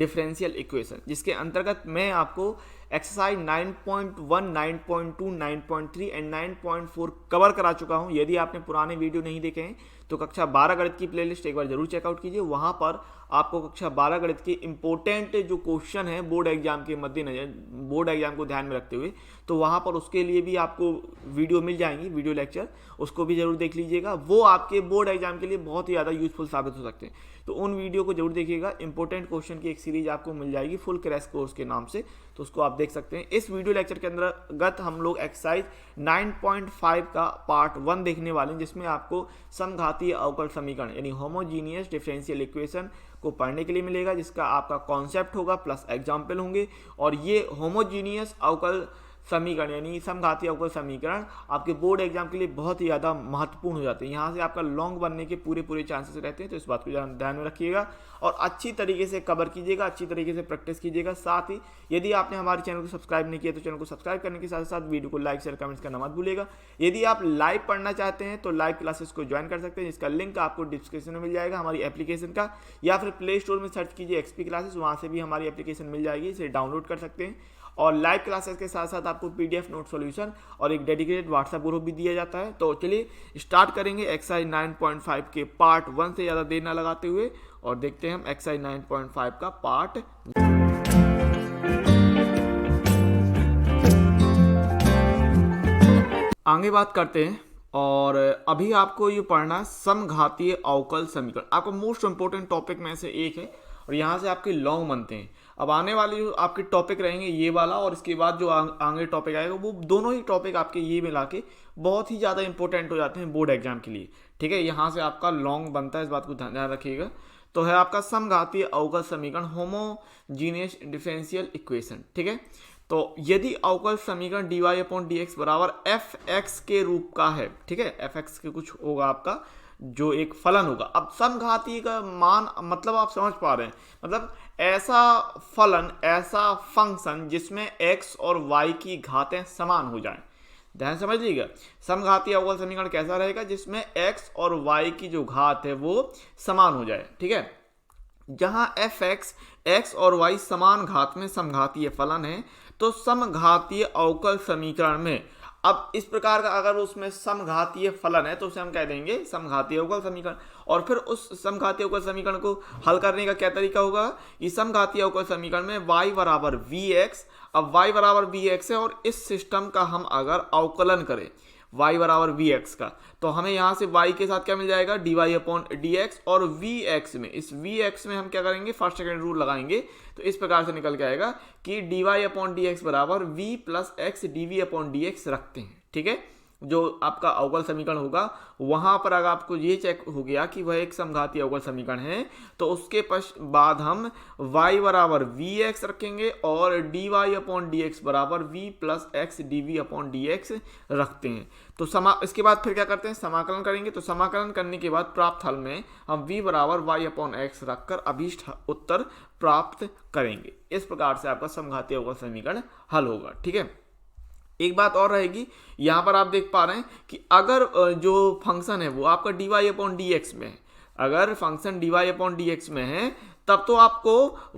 Differential equation, जिसके अंतर्गत मैं आपको एक्सरसाइज 9.1, 9.2, 9.3 एंड 9.4 कवर करा चुका हूं। यदि आपने पुराने वीडियो नहीं देखे हैं तो कक्षा 12 गणित की प्लेलिस्ट एक बार जरूर चेकआउट कीजिए। वहां पर आपको कक्षा 12 गणित के इंपॉर्टेंट जो क्वेश्चन है बोर्ड एग्जाम के मद्देनजर, बोर्ड एग्जाम को ध्यान में रखते हुए, तो वहां पर उसके लिए भी आपको वीडियो मिल जाएंगी, वीडियो लेक्चर, उसको भी जरूर देख लीजिएगा। वो आपके बोर्ड एग्जाम के लिए बहुत ही ज़्यादा यूजफुल साबित हो सकते हैं, तो उन वीडियो को जरूर देखिएगा। इंपॉर्टेंट क्वेश्चन की एक सीरीज आपको मिल जाएगी फुल क्रैश कोर्स के नाम से, तो उसको आप देख सकते हैं। इस वीडियो लेक्चर के अंतर्गत हम लोग एक्सरसाइज 9.5 का पार्ट 1 देखने वाले हैं, जिसमें आपको समघातीय अवकल समीकरण यानी होमोजीनियस डिफरेंशियल इक्वेशन को पढ़ने के लिए मिलेगा, जिसका आपका कॉन्सेप्ट होगा प्लस एग्जाम्पल होंगे। और ये होमोजीनियस अवकल समीकरण यानी समघातीय अवकल समीकरण आपके बोर्ड एग्जाम के लिए बहुत ही ज़्यादा महत्वपूर्ण हो जाते हैं। यहाँ से आपका लॉन्ग बनने के पूरे चांसेस रहते हैं, तो इस बात को ध्यान में रखिएगा और अच्छी तरीके से कवर कीजिएगा, अच्छी तरीके से प्रैक्टिस कीजिएगा। साथ ही यदि आपने हमारे चैनल को सब्सक्राइब नहीं किया तो चैनल को सब्सक्राइब करने के साथ साथ वीडियो को लाइक शेयर कमेंट्स करना मत भूलिएगा। यदि आप लाइव पढ़ना चाहते हैं तो लाइव क्लासेस को ज्वाइन कर सकते हैं, जिसका लिंक आपको डिस्क्रिप्शन में मिल जाएगा हमारी एप्लीकेशन का, या फिर प्ले स्टोर में सर्च कीजिए XP क्लासेस, वहाँ से भी हमारी एप्लीकेशन मिल जाएगी, इसे डाउनलोड कर सकते हैं। और लाइव क्लासेस के साथ साथ आपको PDF नोट सॉल्यूशन और एक डेडिकेटेड व्हाट्सएप ग्रुप भी दिया जाता है। तो चलिए स्टार्ट करेंगे एक्सरसाइज 9.5 के पार्ट 1 से ज़्यादा देर ना लगाते हुए, और देखते हैं हम एक्सरसाइज 9.5 का पार्ट। आगे बात करते हैं, और अभी आपको ये पढ़ना समघातीय अवकल समीकरण, आपको मोस्ट इंपोर्टेंट टॉपिक में से एक है, और यहाँ से आपके लॉन्ग बनते हैं। अब आने वाले जो आपके टॉपिक रहेंगे ये वाला, और इसके बाद जो आगे टॉपिक आएगा, वो दोनों ही टॉपिक आपके ये मिला के बहुत ही ज़्यादा इंपॉर्टेंट हो जाते हैं बोर्ड एग्जाम के लिए। ठीक है, यहाँ से आपका लॉन्ग बनता है, इस बात को ध्यान रखिएगा। तो है आपका समघातीय अवकल समीकरण होमोजीनियस डिफरेंशियल इक्वेशन। ठीक है, तो यदि अवकल समीकरण dy/dx बराबर fx के रूप का है, ठीक है, fx के कुछ होगा आपका जो एक फलन होगा। अब समघातीय का मान मतलब आप समझ पा रहे हैं, मतलब ऐसा फलन, ऐसा फंक्शन जिसमें x और y की घातें समान हो जाएं। ध्यान समझिएगा, समघातीय अवकल समीकरण कैसा रहेगा, जिसमें x और y की जो घात है वो समान हो जाए। ठीक है, जहां fx x और y समान घात में समघातीय फलन है, तो समघातीय अवकल समीकरण में अब इस प्रकार का अगर उसमें समघातीय फलन है तो उसे हम कह देंगे समघातीय अवकल समीकरण। और फिर उस समघातीय अवकल समीकरण को हल करने का क्या तरीका होगा कि समघातीय अवकल समीकरण में y बराबर Vx, अब y बराबर Vx है, और इस सिस्टम का हम अगर अवकलन करें y बराबर Vx का, तो हमें यहाँ से y के साथ क्या मिल जाएगा dy/dx, और Vx में, इस Vx में हम क्या करेंगे फर्स्ट सेकंड रूल लगाएंगे, तो इस प्रकार से निकल के आएगा कि dy/dx बराबर v + x dv/dx रखते हैं। ठीक है, जो आपका अवकल समीकरण होगा वहां पर अगर आपको ये चेक हो गया कि वह एक समघातीय अवकल समीकरण है, तो उसके बाद हम y बराबर Vx रखेंगे और dy/dx बराबर v + x dv/dx रखते हैं। तो इसके बाद फिर क्या करते हैं, समाकलन करेंगे। तो समाकलन करने के बाद प्राप्त हल में हम v बराबर y/x रखकर अभीष्ट उत्तर प्राप्त करेंगे। इस प्रकार से आपका समघातीय अवकल समीकरण हल होगा। ठीक है, एक बात और रहेगी, यहाँ पर आप देख पा रहे हैं कि अगर जो फंक्शन है वो आपका dy/dx में है, अगर फंक्शन dy/dx में है तब तो आपको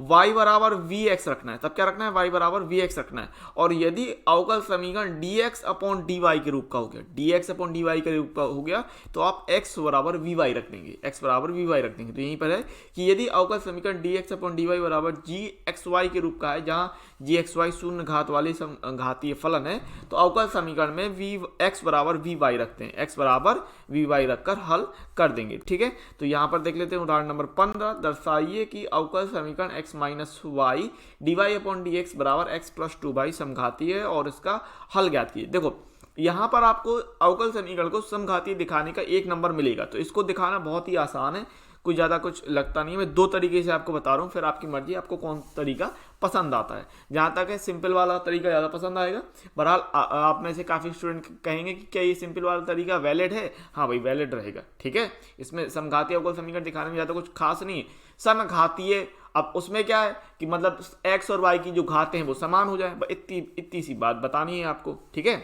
y बराबर Vx रखना है। तब क्या रखना है, y बराबर Vx रखना है। और यदि अवकल समीकरण dx/dy के रूप का हो गया, dx/dy के रूप का हो गया, तो आप x बराबर Vy रख देंगे, x बराबर Vy रख देंगे। तो यहीं पर है कि यदि अवकल समीकरण dx/dy बराबर gxy के रूप का है, जहां gxy शून्य घात वाले घातीय फलन है, तो अवकल समीकरण में x बराबर Vy रखते हैं, x बराबर Vy रखकर हल कर देंगे। ठीक है, तो यहाँ पर देख लेते हैं उदाहरण नंबर 15, दर्शाइए कि अवकल समीकरण x - y dy/dx बराबर x + 2y समघातीय है और इसका हल ज्ञात कीजिए। देखो यहाँ पर आपको अवकल समीकरण को समघातीय दिखाने का 1 नंबर मिलेगा, तो इसको दिखाना बहुत ही आसान है, कुछ ज़्यादा कुछ लगता नहीं है। मैं 2 तरीके से आपको बता रहा हूँ, फिर आपकी मर्जी आपको कौन तरीका पसंद आता है। जहाँ तक है सिंपल वाला तरीका ज़्यादा पसंद आएगा। बहरहाल आप में से काफ़ी स्टूडेंट कहेंगे कि क्या ये सिंपल वाला तरीका वैलिड है, हाँ भाई वैलिड रहेगा। ठीक है, इसमें समघातीय अवकल समीकरण दिखाने में ज़्यादा कुछ खास नहीं है। समघातीय, अब उसमें क्या है कि मतलब x और y की जो घातें हैं वो समान हो जाए, इतनी सी बात बतानी है आपको। ठीक है,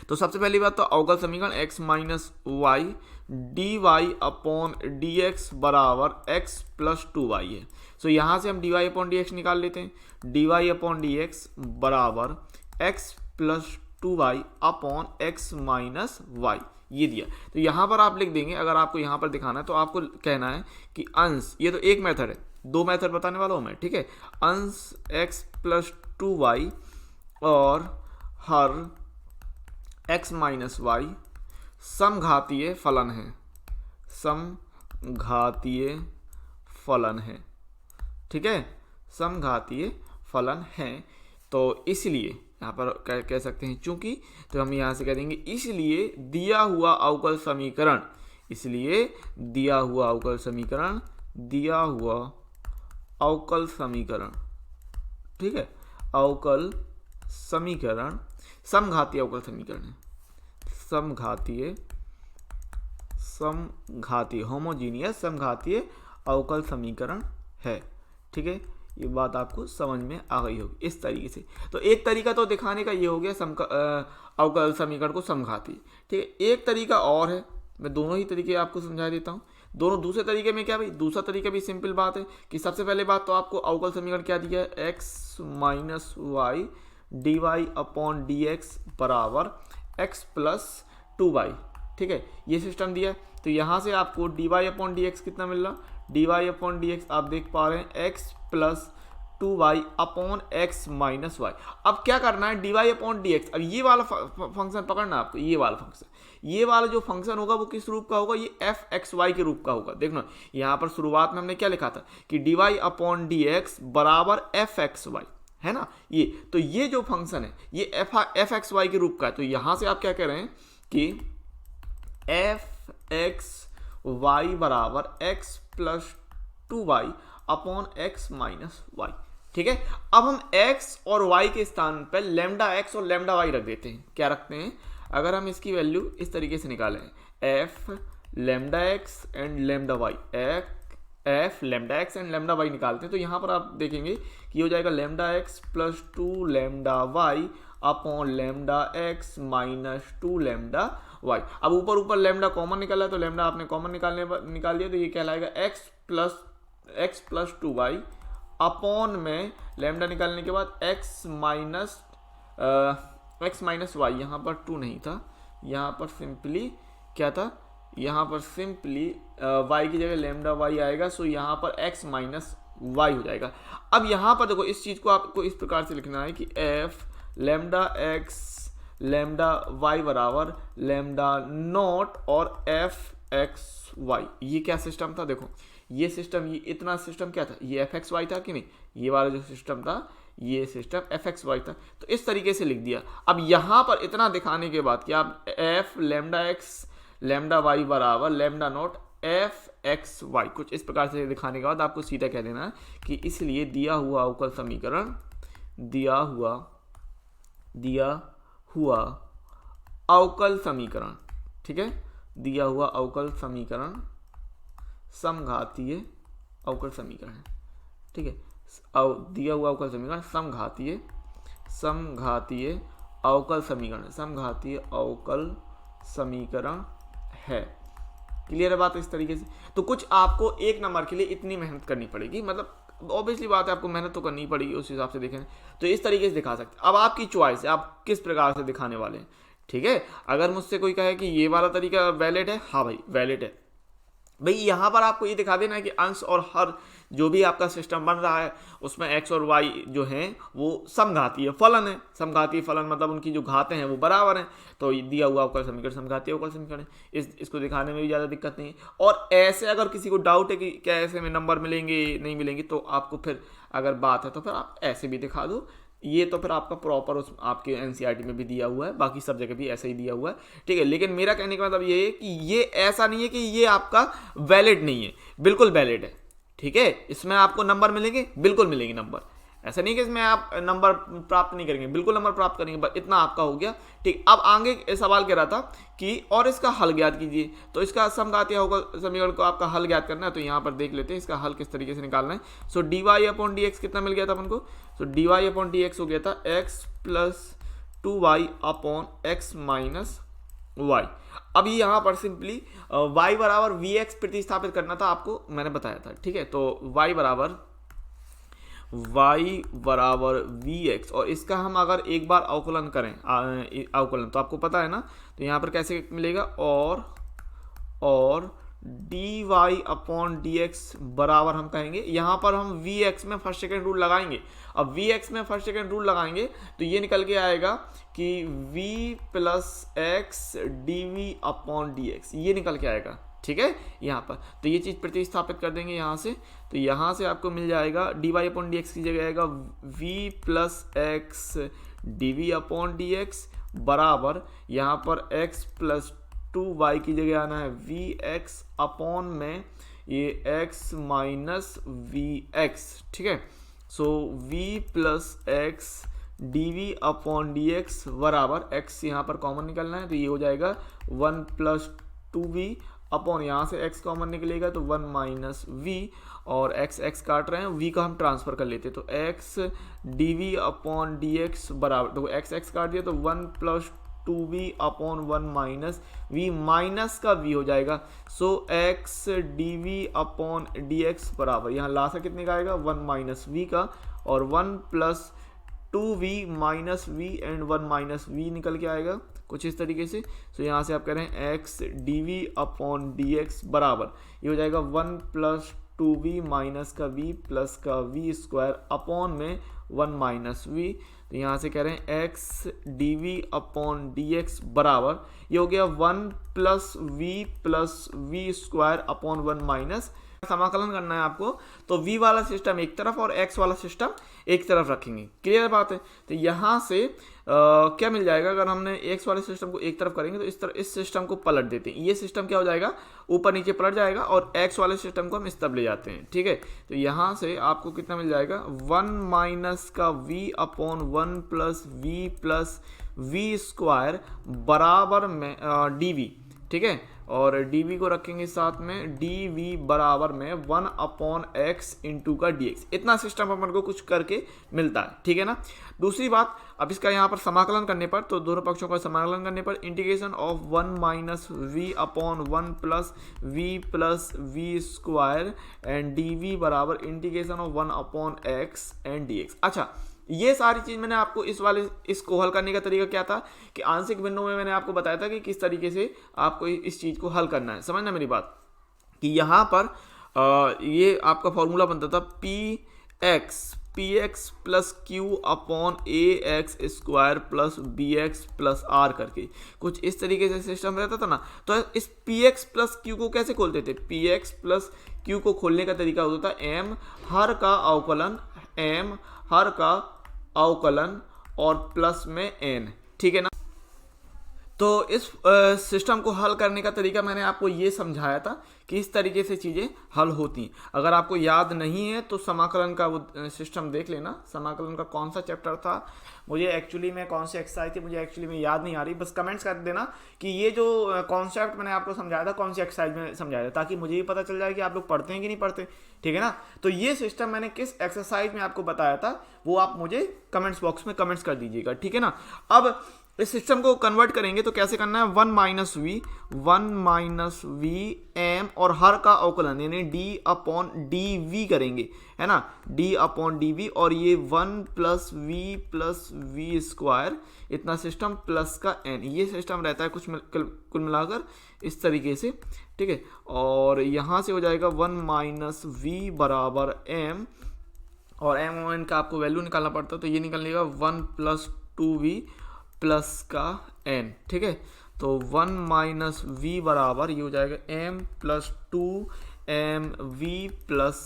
तो सबसे पहली बात तो अवकल समीकरण x minus y d y upon d x बराबर x प्लस 2y है। सो यहाँ से हम d y upon d x निकाल लेते हैं। D y upon d x बराबर x plus 2y upon x minus y, ये दिया। तो यहाँ पर आप लिख देंगे, अगर आपको यहाँ पर दिखाना है तो आपको कहना है कि अंश, ये तो एक मेथड है, दो मेथड बताने वाला हूँ मैं, ठीक है। अंश x प्लस 2y और हर x माइनस वाई समघातीय फलन है, समघातीय फलन है, ठीक है, समघातीय फलन है। तो इसलिए यहाँ पर कह सकते हैं चूंकि, तो हम यहाँ से कह देंगे इसलिए दिया हुआ अवकल समीकरण, इसलिए दिया हुआ अवकल समीकरण, दिया हुआ अवकल समीकरण, ठीक है, अवकल समीकरण समघातीय अवकल समीकरण है, समघातीय, समघातीय होमोजीनियस समघातीय अवकल समीकरण है, ठीक है। ये बात आपको समझ में आ गई होगी इस तरीके से। तो एक तरीका तो दिखाने का ये हो गया अवकल समीकरण को समघातीय, ठीक है। एक तरीका और है, मैं दोनों ही तरीके आपको समझा देता हूँ। दोनों दूसरे तरीके में क्या भाई, दूसरा तरीका भी सिंपल बात है कि सबसे पहले बात तो आपको अवकल समीकरण क्या दिया है, x minus y d y upon d x बराबर x प्लस 2y, ठीक है, ये सिस्टम दिया है। तो यहाँ से आपको d y upon d x कितना मिल रहा, d y upon d x आप देख पा रहे हैं x plus 2y upon x minus y. अब क्या करना है, d y upon d x, अब ये वाला फंक्शन पकड़ना है आपको, ये वाला फंक्शन, ये वाला जो फंक्शन होगा वो किस रूप का होगा, ये एफ एक्स वाई के रूप का होगा। देखना यहाँ पर शुरुआत में हमने क्या लिखा था कि d y upon d x बराबर एफ एक्स वाई, है ना, ये तो ये जो फंक्शन है ये एफ एक्स वाई के रूप का है। तो यहाँ से आप क्या कह रहे हैं कि एफ एक्स वाई बराबर x plus 2y upon x minus y, ठीक है। अब हम x और y के स्थान पर लेमडा x और लेमडा y रख देते हैं। क्या रखते हैं, अगर हम इसकी वैल्यू इस तरीके से निकालें, f lambda x and lambda y, f lambda x and lambda y निकालते हैं, तो यहाँ पर आप देखेंगे कि हो जाएगा lambda x plus 2 lambda y upon lambda x minus 2 lambda y। अब ऊपर ऊपर लेमडा कॉमन निकला है तो लेमडा आपने कॉमन निकाल दिया, तो ये कहलाएगा x प्लस 2y अपॉन में लेमडा निकालने के बाद x माइनस वाई, यहाँ पर 2 नहीं था, यहाँ पर सिंपली क्या था, यहाँ पर सिंपली y की जगह लेमडा y आएगा, सो यहाँ पर x माइनस वाई हो जाएगा। अब यहाँ पर देखो इस चीज़ को आपको इस प्रकार से लिखना है कि f lambda x lambda y बराबर लेमडा नॉट और एफ एक्स वाई। ये क्या सिस्टम था, देखो ये सिस्टम, ये इतना सिस्टम क्या था, ये एफ एक्स वाई था कि नहीं, ये वाला जो सिस्टम था ये सिस्टम एफ एक्स वाई था। तो इस तरीके से लिख दिया। अब यहाँ पर इतना दिखाने के बाद कि आप f lambda x lambda y बराबर lambda nought f x y, कुछ इस प्रकार से दिखाने के बाद आपको सीधा कह देना है कि इसलिए दिया हुआ अवकल समीकरण, दिया हुआ अवकल समीकरण, ठीक है, दिया हुआ अवकल समीकरण समघातीय अवकल समीकरण है, ठीक है, दिया हुआ अवकल समीकरण समघातीय अवकल समीकरण, समघातीय अवकल समीकरण है। क्लियर है बात इस तरीके से। तो कुछ आपको एक नंबर के लिए इतनी मेहनत करनी पड़ेगी, मतलब ऑब्वियसली बात है आपको मेहनत तो करनी पड़ेगी, उस हिसाब से देखें तो इस तरीके से दिखा सकते। अब आपकी चॉइस है आप किस प्रकार से दिखाने वाले हैं, ठीक है। अगर मुझसे कोई कहे कि ये वाला तरीका वैलिड है, हाँ भाई वैलिड है, भाई यहाँ पर आपको ये दिखा देना है कि अंश और हर जो भी आपका सिस्टम बन रहा है उसमें x और y जो हैं वो समघातीय फलन है। समघातीय फलन मतलब उनकी जो घातें हैं वो बराबर हैं, तो दिया हुआ अवकल समीकरण समघातीय अवकल समीकरण है। इसको दिखाने में भी ज़्यादा दिक्कत नहीं है। और ऐसे अगर किसी को डाउट है कि क्या ऐसे में नंबर मिलेंगे नहीं मिलेंगे, तो आपको फिर अगर बात है तो फिर आप ऐसे भी दिखा दो। ये तो फिर आपका प्रॉपर उस आपके एनसीईआरटी में भी दिया हुआ है, बाकी सब जगह भी ऐसा ही दिया हुआ है, ठीक है। लेकिन मेरा कहने का मतलब ये है कि ये ऐसा नहीं है कि ये आपका वैलिड नहीं है, बिल्कुल वैलिड है, ठीक है। इसमें आपको नंबर मिलेंगे, बिल्कुल मिलेंगे नंबर, ऐसा नहीं कि इसमें आप नंबर प्राप्त नहीं करेंगे, बिल्कुल नंबर प्राप्त करेंगे। बस इतना आपका हो गया, ठीक। अब आगे सवाल कह रहा था कि और इसका हल ज्ञात कीजिए, तो इसका समघातीय अवकल समीकरण को आपका हल ज्ञात करना है। तो यहाँ पर देख लेते हैं इसका हल किस तरीके से निकालना है। So d y upon d x कितना मिल गया था अपन को, so d y upon d x हो गया था x plus 2y upon x minus y। अब यहाँ पर सिंपली y बराबर वी एक्स प्रतिस्थापित करना था, आपको मैंने बताया था, ठीक है। तो y बराबर वी एक्स, और इसका हम अगर एक बार अवकलन करें अवकलन, तो आपको पता है ना, तो यहाँ पर कैसे मिलेगा, और dy अपॉन डी एक्स बराबर हम कहेंगे, यहाँ पर हम वी एक्स में फर्स्ट सेकेंड रूल लगाएंगे। अब वी एक्स में फर्स्ट सेकेंड रूल लगाएंगे तो ये निकल के आएगा कि v plus x d v upon d x, ये निकल के आएगा, ठीक है। यहाँ पर तो ये चीज़ प्रतिस्थापित कर देंगे यहाँ से, तो यहाँ से आपको मिल जाएगा d y upon d x की जगह आएगा v plus x d v upon d x बराबर यहाँ पर x प्लस 2y की जगह आना है वी एक्स अपॉन में ये x माइनस वी एक्स, ठीक है। So v plus x d v upon d x बराबर x यहाँ पर कॉमन निकलना है, तो ये हो जाएगा 1 प्लस 2v अपॉन यहाँ से x कॉमन निकलेगा तो 1 माइनस v, और x काट रहे हैं, v का हम ट्रांसफर कर लेते हैं, तो x d v upon d x बराबर, तो x काट दिया तो 1 plus 2v upon 1 minus v, minus का v हो जाएगा। So x d v upon d x बराबर, यहाँ लासा कितने का आएगा 1 माइनस v का, और 1 plus 2v minus v and 1 minus v निकल के आएगा कुछ इस तरीके से। सो यहाँ से आप कह रहे हैं x d v upon d x बराबर, ये हो जाएगा 1 प्लस 2v माइनस का v प्लस का v स्क्वायर अपॉन में 1 माइनस v, तो यहाँ से कह रहे हैं x d v upon d x बराबर, ये हो गया 1 plus v square upon 1 minus, समाकलन करना है आपको, तो v वाला सिस्टम एक तरफ और x वाला सिस्टम एक तरफ रखेंगे, क्लियर बात है। तो यहाँ से क्या मिल जाएगा, अगर हमने x वाले सिस्टम को एक तरफ करेंगे तो इस तरह इस सिस्टम को पलट देते हैं, ये सिस्टम क्या हो जाएगा ऊपर नीचे पलट जाएगा, और x वाले सिस्टम को हम इस तरफ ले जाते हैं, ठीक है। तो यहाँ से आपको कितना मिल जाएगा 1 माइनस का v upon 1 plus v square बराबर में dv, ठीक है, और dv को रखेंगे साथ में dv बराबर में 1 अपॉन एक्स इंटू का dx, इतना सिस्टम अपन को कुछ करके मिलता है, ठीक है ना। दूसरी बात, अब इसका यहाँ पर समाकलन करने पर, तो दोनों पक्षों का समाकलन करने पर integration of 1 minus v upon 1 plus v square and dv बराबर integration of 1 upon x and dx। अच्छा, ये सारी चीज़ मैंने आपको इसको हल करने का तरीका क्या था कि आंशिक बिंदु में मैंने आपको बताया था कि किस तरीके से आपको इस चीज़ को हल करना है, समझना मेरी बात, कि यहाँ पर ये आपका फॉर्मूला बनता था p x plus q upon a x square plus b x plus r करके, कुछ इस तरीके से सिस्टम रहता था ना। तो इस पी एक्स प्लस क्यू को कैसे खोलते थे, पी एक्स प्लस क्यू को खोलने का तरीका होता था एम हर का अवकलन और प्लस में एन, ठीक है ना। तो इस सिस्टम को हल करने का तरीका मैंने आपको ये समझाया था कि इस तरीके से चीज़ें हल होती। अगर आपको याद नहीं है तो समाकलन का वो सिस्टम देख लेना। समाकलन का कौन सा चैप्टर था, मुझे एक्चुअली में कौन सी एक्सरसाइज थी मुझे एक्चुअली में याद नहीं आ रही, बस कमेंट्स कर देना कि ये जो कॉन्सेप्ट मैंने आपको समझाया था कौन सी एक्सरसाइज में समझाया था, ताकि मुझे भी पता चल जाए कि आप लोग पढ़ते हैं कि नहीं पढ़ते, ठीक है ना। तो ये सिस्टम मैंने किस एक्सरसाइज में आपको बताया था वो आप मुझे कमेंट्स बॉक्स में कमेंट्स कर दीजिएगा, ठीक है ना। अब इस सिस्टम को कन्वर्ट करेंगे तो कैसे करना है, 1 माइनस वी एम और हर का अवकलन यानी डी अपॉन डी वी करेंगे, है ना, डी अपॉन डी वी, और ये 1 प्लस वी स्क्वायर, इतना सिस्टम प्लस का एन, ये सिस्टम रहता है कुल मिलाकर इस तरीके से, ठीक है। और यहाँ से हो जाएगा 1 माइनस वी बराबर एम, और एम और एन का आपको वैल्यू निकालना पड़ता है, तो ये निकलेगा 1 प्लस 2v प्लस का n, ठीक है। तो 1 माइनस वी बराबर ये हो जाएगा m plus 2mv plus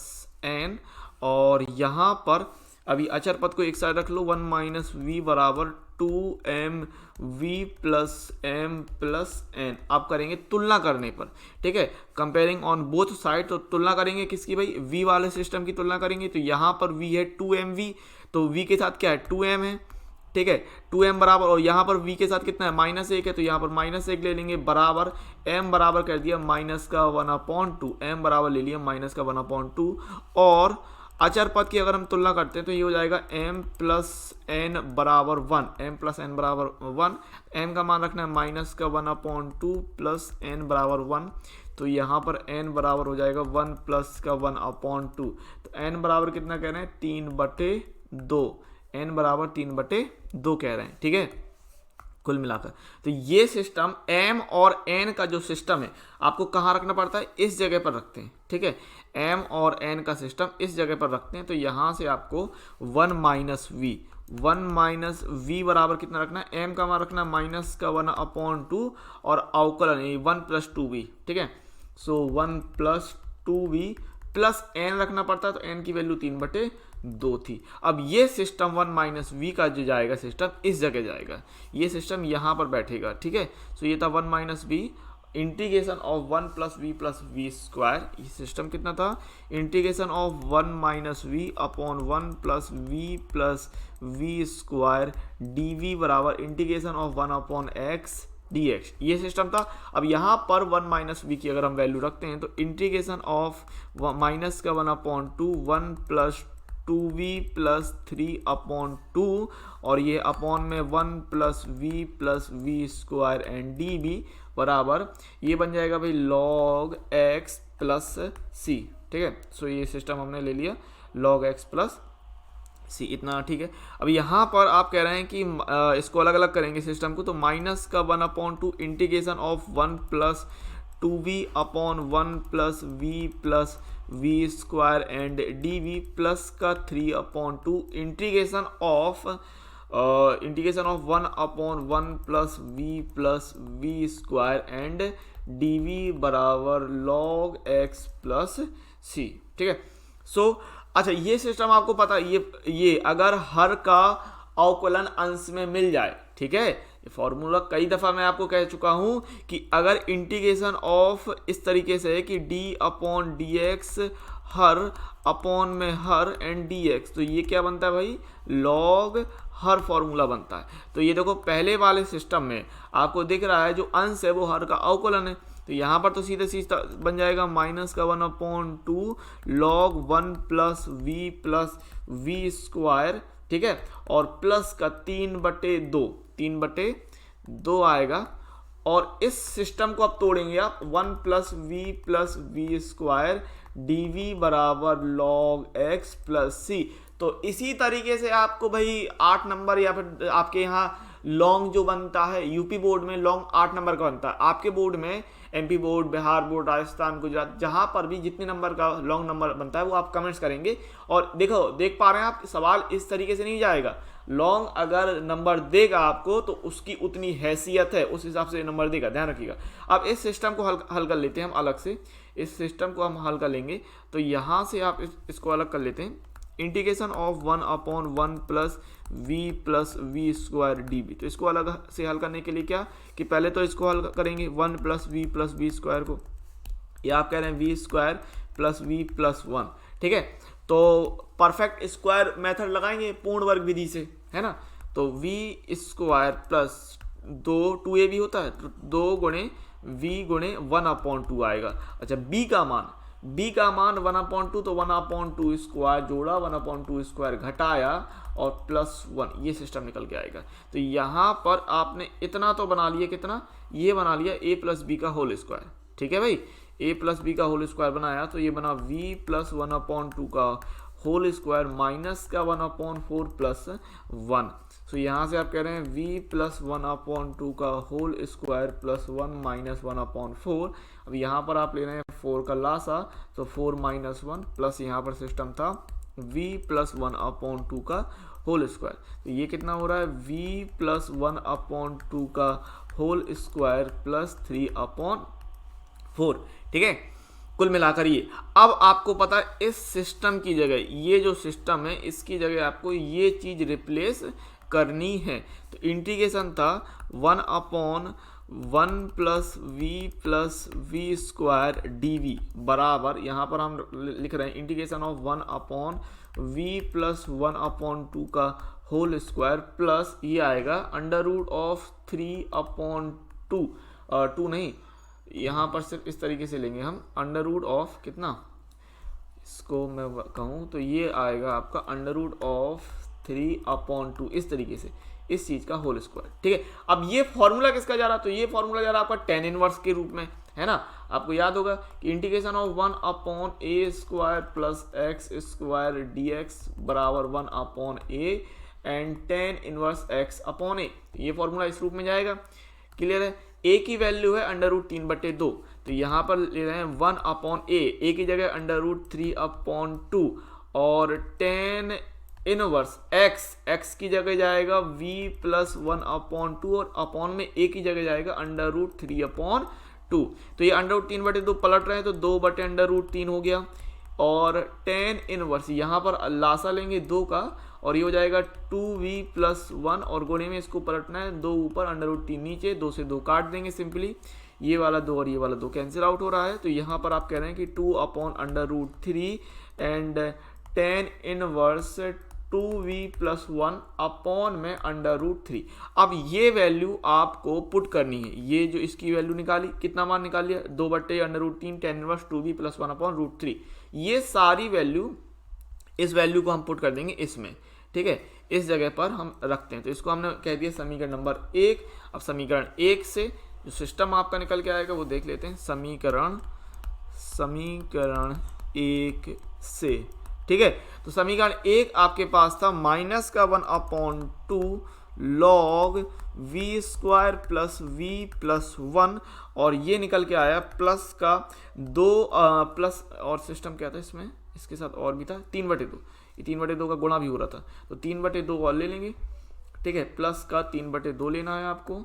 n, और यहाँ पर अभी अचर पद को एक साइड रख लो, 1 माइनस वी बराबर 2mv plus m plus n। आप करेंगे तुलना करने पर, ठीक है, कंपेयरिंग ऑन बोथ साइड, तो तुलना करेंगे किसकी भाई, v वाले सिस्टम की तुलना करेंगे। तो यहाँ पर v है 2mv, तो v के साथ क्या है 2m है, ठीक है, 2m बराबर, और यहाँ पर v के साथ कितना है -1 है, तो यहाँ पर -1 ले लेंगे बराबर m बराबर कर दिया माइनस का 1/2, m बराबर ले लिया माइनस का 1/2, और अचर पद की अगर हम तुलना करते हैं तो ये हो जाएगा m प्लस एन बराबर 1, m प्लस एन बराबर 1, m का मान रखना है माइनस का 1/2 प्लस n बराबर 1, तो यहाँ पर n बराबर हो जाएगा 1 प्लस का 1/2, तो n बराबर कितना कह रहे हैं 3/2, n बराबर 3/2 कह रहे हैं, ठीक है कुल मिलाकर। तो ये सिस्टम m और n का जो सिस्टम है आपको कहाँ रखना पड़ता है, इस जगह पर रखते हैं, ठीक है m और n का सिस्टम इस जगह पर रखते हैं। तो यहाँ से आपको 1 माइनस v बराबर कितना रखना है, m का मान रखना है माइनस का 1/2 और अवकलन 1 प्लस 2v, ठीक है सो 1 प्लस 2v प्लस n रखना पड़ता है, तो n की वैल्यू 3/2 थी। अब ये सिस्टम 1 माइनस वी का जो जाएगा सिस्टम इस जगह जाएगा, ये सिस्टम यहाँ पर बैठेगा, ठीक है सो ये था 1 minus v integration of 1 plus v square. ये सिस्टम कितना था, integration of 1 minus v upon 1 plus v square d v बराबर integration of 1 upon x dx, ये सिस्टम था। अब यहाँ पर 1 माइनस वी की अगर हम वैल्यू रखते हैं तो इंटीग्रेशन ऑफ माइनस का 1/2 1 प्लस 2v प्लस 3/2 और ये अपॉन में 1 plus v square and d b बराबर ये बन जाएगा भाई लॉग x प्लस सी, ठीक है सो ये सिस्टम हमने ले लिया लॉग x प्लस सी, इतना ठीक है। अब यहाँ पर आप कह रहे हैं कि इसको अलग अलग करेंगे सिस्टम को, तो माइनस का 1/2 integration of 1 plus 2v upon 1 plus v square and d v plus का 3/2 integration of 1/1 plus v square and d v बराबर लॉग x प्लस सी, ठीक है सो अच्छा ये सिस्टम आपको पता ये अगर हर का अवकलन अंश में मिल जाए, ठीक है ये फॉर्मूला कई दफ़ा मैं आपको कह चुका हूं कि अगर इंटीग्रेशन ऑफ इस तरीके से है कि d अपॉन डी एक्स हर अपॉन में हर एंड डी एक्स, तो ये क्या बनता है भाई लॉग हर फॉर्मूला बनता है। तो ये देखो पहले वाले सिस्टम में आपको दिख रहा है जो अंश है वो हर का अवकलन है, तो यहाँ पर तो सीधे सीधा बन जाएगा माइनस का 1/2 लॉग 1 प्लस वी स्क्वायर, ठीक है और प्लस का 3/2 आएगा। और इस सिस्टम को आप तोड़ेंगे आप 1 plus v square d v बराबर लॉग एक्स प्लस सी। तो इसी तरीके से आपको भाई 8 नंबर या फिर आपके यहाँ लॉन्ग जो बनता है यूपी बोर्ड में लॉन्ग 8 नंबर का बनता है, आपके बोर्ड में MP board, Bihar board, Rajasthan, Gujarat, जहां पर भी जितने नंबर का लॉन्ग नंबर बनता है वो आप कमेंट्स करेंगे। और देखो देख पा रहे हैं आप सवाल इस तरीके से नहीं जाएगा, लॉन्ग अगर नंबर देगा आपको तो उसकी उतनी हैसियत है, उस हिसाब से नंबर देगा, ध्यान रखिएगा। अब इस सिस्टम को हल कर लेते हैं हम अलग से, इस सिस्टम को हम हल कर लेंगे। तो यहाँ से आप इसको अलग कर लेते हैं, integration of 1/1 plus v square d b. तो इसको अलग से हल करने के लिए क्या कि पहले तो इसको हल करेंगे 1 प्लस वी स्क्वायर को, या आप कह रहे हैं v square plus v plus 1, ठीक है तो परफेक्ट स्क्वायर मेथड लगाएंगे पूर्ण वर्ग विधि से, है ना। तो वी स्क्वायर प्लस 2a भी होता है, तो 2 गुणे वी गुणे 1/2 आएगा। अच्छा b का मान 1/2, तो 1/2 स्क्वायर जोड़ा 1/2 स्क्वायर घटाया और प्लस 1, ये सिस्टम निकल के आएगा। तो यहाँ पर आपने इतना तो बना लिया, कितना ये बना लिया a प्लस बी का होल स्क्वायर, ठीक है भाई a प्लस बी का होल स्क्वायर बनाया, तो ये बना v प्लस 1/2 का होल स्क्वायर माइनस का 1/4 प्लस 1। सो यहाँ से आप कह रहे हैं v प्लस 1/2 का होल स्क्वायर प्लस 1 माइनस 1/4। अब यहाँ पर आप ले रहे हैं 4 का लासा, तो 4 माइनस 1 प्लस यहाँ पर सिस्टम था v प्लस 1/2 का होल स्क्वायर। तो ये कितना हो रहा है v प्लस 1/2 का होल स्क्वायर प्लस 3/4, ठीक है कुल मिलाकर ये। अब आपको पता है इस सिस्टम की जगह ये जो सिस्टम है इसकी जगह आपको ये चीज रिप्लेस करनी है। तो इंटीग्रेशन था 1/1 plus v square d v बराबर, यहाँ पर हम लिख रहे हैं इंटीग्रेशन ऑफ 1/v प्लस 1/2 का होल स्क्वायर प्लस ये आएगा अंडर रूट ऑफ 3/2, 2 नहीं यहाँ पर सिर्फ इस तरीके से लेंगे हम, अंडर रूट ऑफ कितना इसको मैं कहूँ तो ये आएगा आपका अंडर रूट ऑफ 3/2 इस तरीके से, इस चीज़ का होल स्क्वायर। ठीक है, अब ये फॉर्मूला किसका जा रहा है, तो ये फॉर्मूला जा रहा है आपका टेन इनवर्स के रूप में, है ना। आपको याद होगा कि integration of 1/a² plus x square dx बराबर 1/a and tan inverse x/a, ये फॉर्मूला इस रूप में जाएगा। क्लियर है। a की वैल्यू है अंडर रूट 3/2, तो यहाँ पर ले रहे हैं 1/a, a की जगह अंडर रूट 3/2 और टेन इनवर्स x की जगह जाएगा v प्लस 1/2 और अपॉन में a की जगह जाएगा अंडर रूट 3/2। तो ये अंडर रूट 3/2 पलट रहे हैं तो 2 अंडर रूट 3 हो गया और टेन इनवर्स यहाँ पर लासा लेंगे 2 का और ये हो जाएगा 2v प्लस 1 और गुणे में इसको पलटना है, 2 ऊपर अंडर रूट 3 नीचे, 2 से 2 काट देंगे सिंपली, ये वाला 2 और ये वाला 2 कैंसिल आउट हो रहा है। तो यहाँ पर आप कह रहे हैं कि 2/√3 and tan inverse 2v plus 1 upon में अंडर रूट 3। अब ये वैल्यू आपको पुट करनी है, ये जो इसकी वैल्यू निकाली, कितना मान निकाल लिया, 2/√3 tan inverse 2v plus 1 upon root 3। ये सारी वैल्यू, इस वैल्यू को हम पुट कर देंगे इसमें। ठीक है, इस जगह पर हम रखते हैं, तो इसको हमने कह दिया समीकरण नंबर 1। अब समीकरण 1 से जो सिस्टम आपका निकल के आएगा वो देख लेते हैं। समीकरण 1 से, ठीक है, तो समीकरण 1 आपके पास था माइनस का 1/2 log v² plus v plus 1 और ये निकल के आया प्लस का 2 प्लस और सिस्टम क्या था इसमें, इसके साथ और भी था 3/2, ये 3/2 का गुणा भी हो रहा था तो 3/2 और ले लेंगे। ठीक है, प्लस का 3/2 लेना है आपको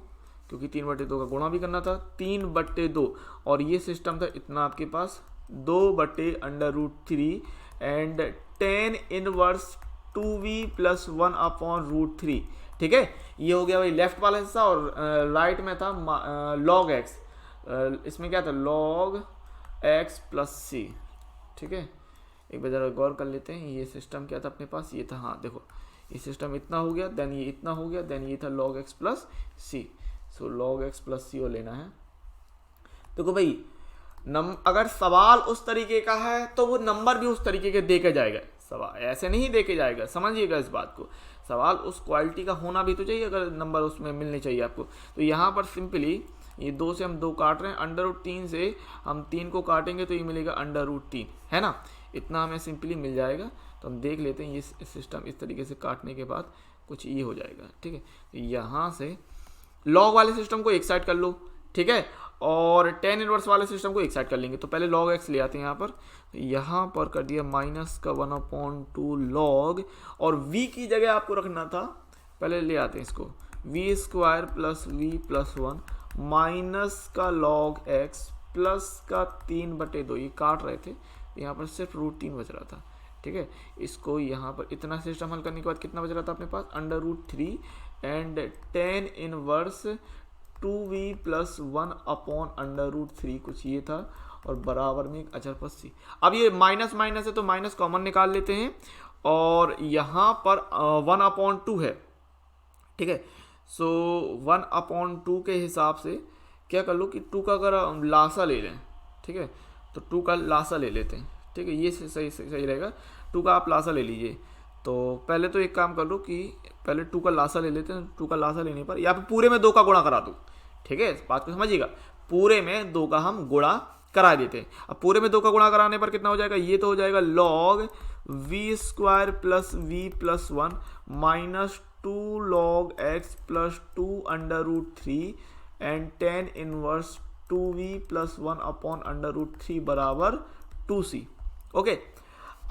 क्योंकि 3/2 का गुणा भी करना था, 3/2 और ये सिस्टम था इतना आपके पास 2/√3 and tan inverse 2v plus 1 upon root 3। ठीक है, ये हो गया भाई लेफ्ट वाला हिस्सा और राइट में था log x, इसमें क्या था log x प्लस c। ठीक है, एक बार जरा गौर कर लेते हैं, ये सिस्टम क्या था अपने पास, ये था, हाँ देखो ये सिस्टम इतना हो गया, देन ये इतना हो गया, देन ये था log x प्लस c। सो log x प्लस c और लेना है। देखो भाई अगर सवाल उस तरीके का है तो वो नंबर भी उस तरीके के दे के जाएगा, सवाल ऐसे नहीं दे के जाएगा, समझिएगा इस बात को। सवाल उस क्वालिटी का होना भी तो चाहिए अगर नंबर उसमें मिलने चाहिए आपको। तो यहाँ पर सिंपली ये 2 से हम 2 काट रहे हैं, अंडर रूट 3 से हम 3 को काटेंगे तो ये मिलेगा अंडर रूट 3, है ना, इतना हमें सिंपली मिल जाएगा। तो हम देख लेते हैं ये सिस्टम इस तरीके से काटने के बाद कुछ ये हो जाएगा। ठीक है, तो यहाँ से लॉग वाले सिस्टम को एक साइड कर लो, ठीक है, और टेन इनवर्स वाले सिस्टम को एक साइड कर लेंगे। तो पहले log x ले आते हैं यहाँ पर कर दिया माइनस का 1/2 log और v की जगह आपको रखना था, पहले ले आते हैं इसको v² plus v plus 1 minus का log x प्लस का 3/2, ये काट रहे थे, यहाँ पर सिर्फ √3 बच रहा था। ठीक है, इसको यहाँ पर इतना सिस्टम हल करने के बाद कितना बच रहा था अपने पास, under root 3 and tan inverse 2v plus 1 upon under root 3 कुछ ये था और बराबर में एक अचर पद c। अब ये माइनस माइनस है तो माइनस कॉमन निकाल लेते हैं और यहाँ पर 1/2 है। ठीक है, सो 1/2 के हिसाब से क्या कर लो कि 2 का अगर लासा ले लें, ठीक है, तो 2 का लासा ले लेते हैं। ठीक है, ये सही रहेगा, 2 का आप लासा ले लीजिए। तो पहले तो एक काम कर लो कि पहले 2 का लासा ले लेते हैं, 2 का लासा लेने पर या फिर पूरे में 2 का गुणा करा दो। ठीक है, इस बात को समझिएगा, पूरे में 2 का हम गुणा करा देते हैं। अब पूरे में 2 का गुणा कराने पर कितना हो जाएगा, ये तो हो जाएगा log v² plus v plus 1 minus 2 log x plus 2 under root 3 and tan inverse 2v plus 1 upon under root 3 बराबर 2c। ओके,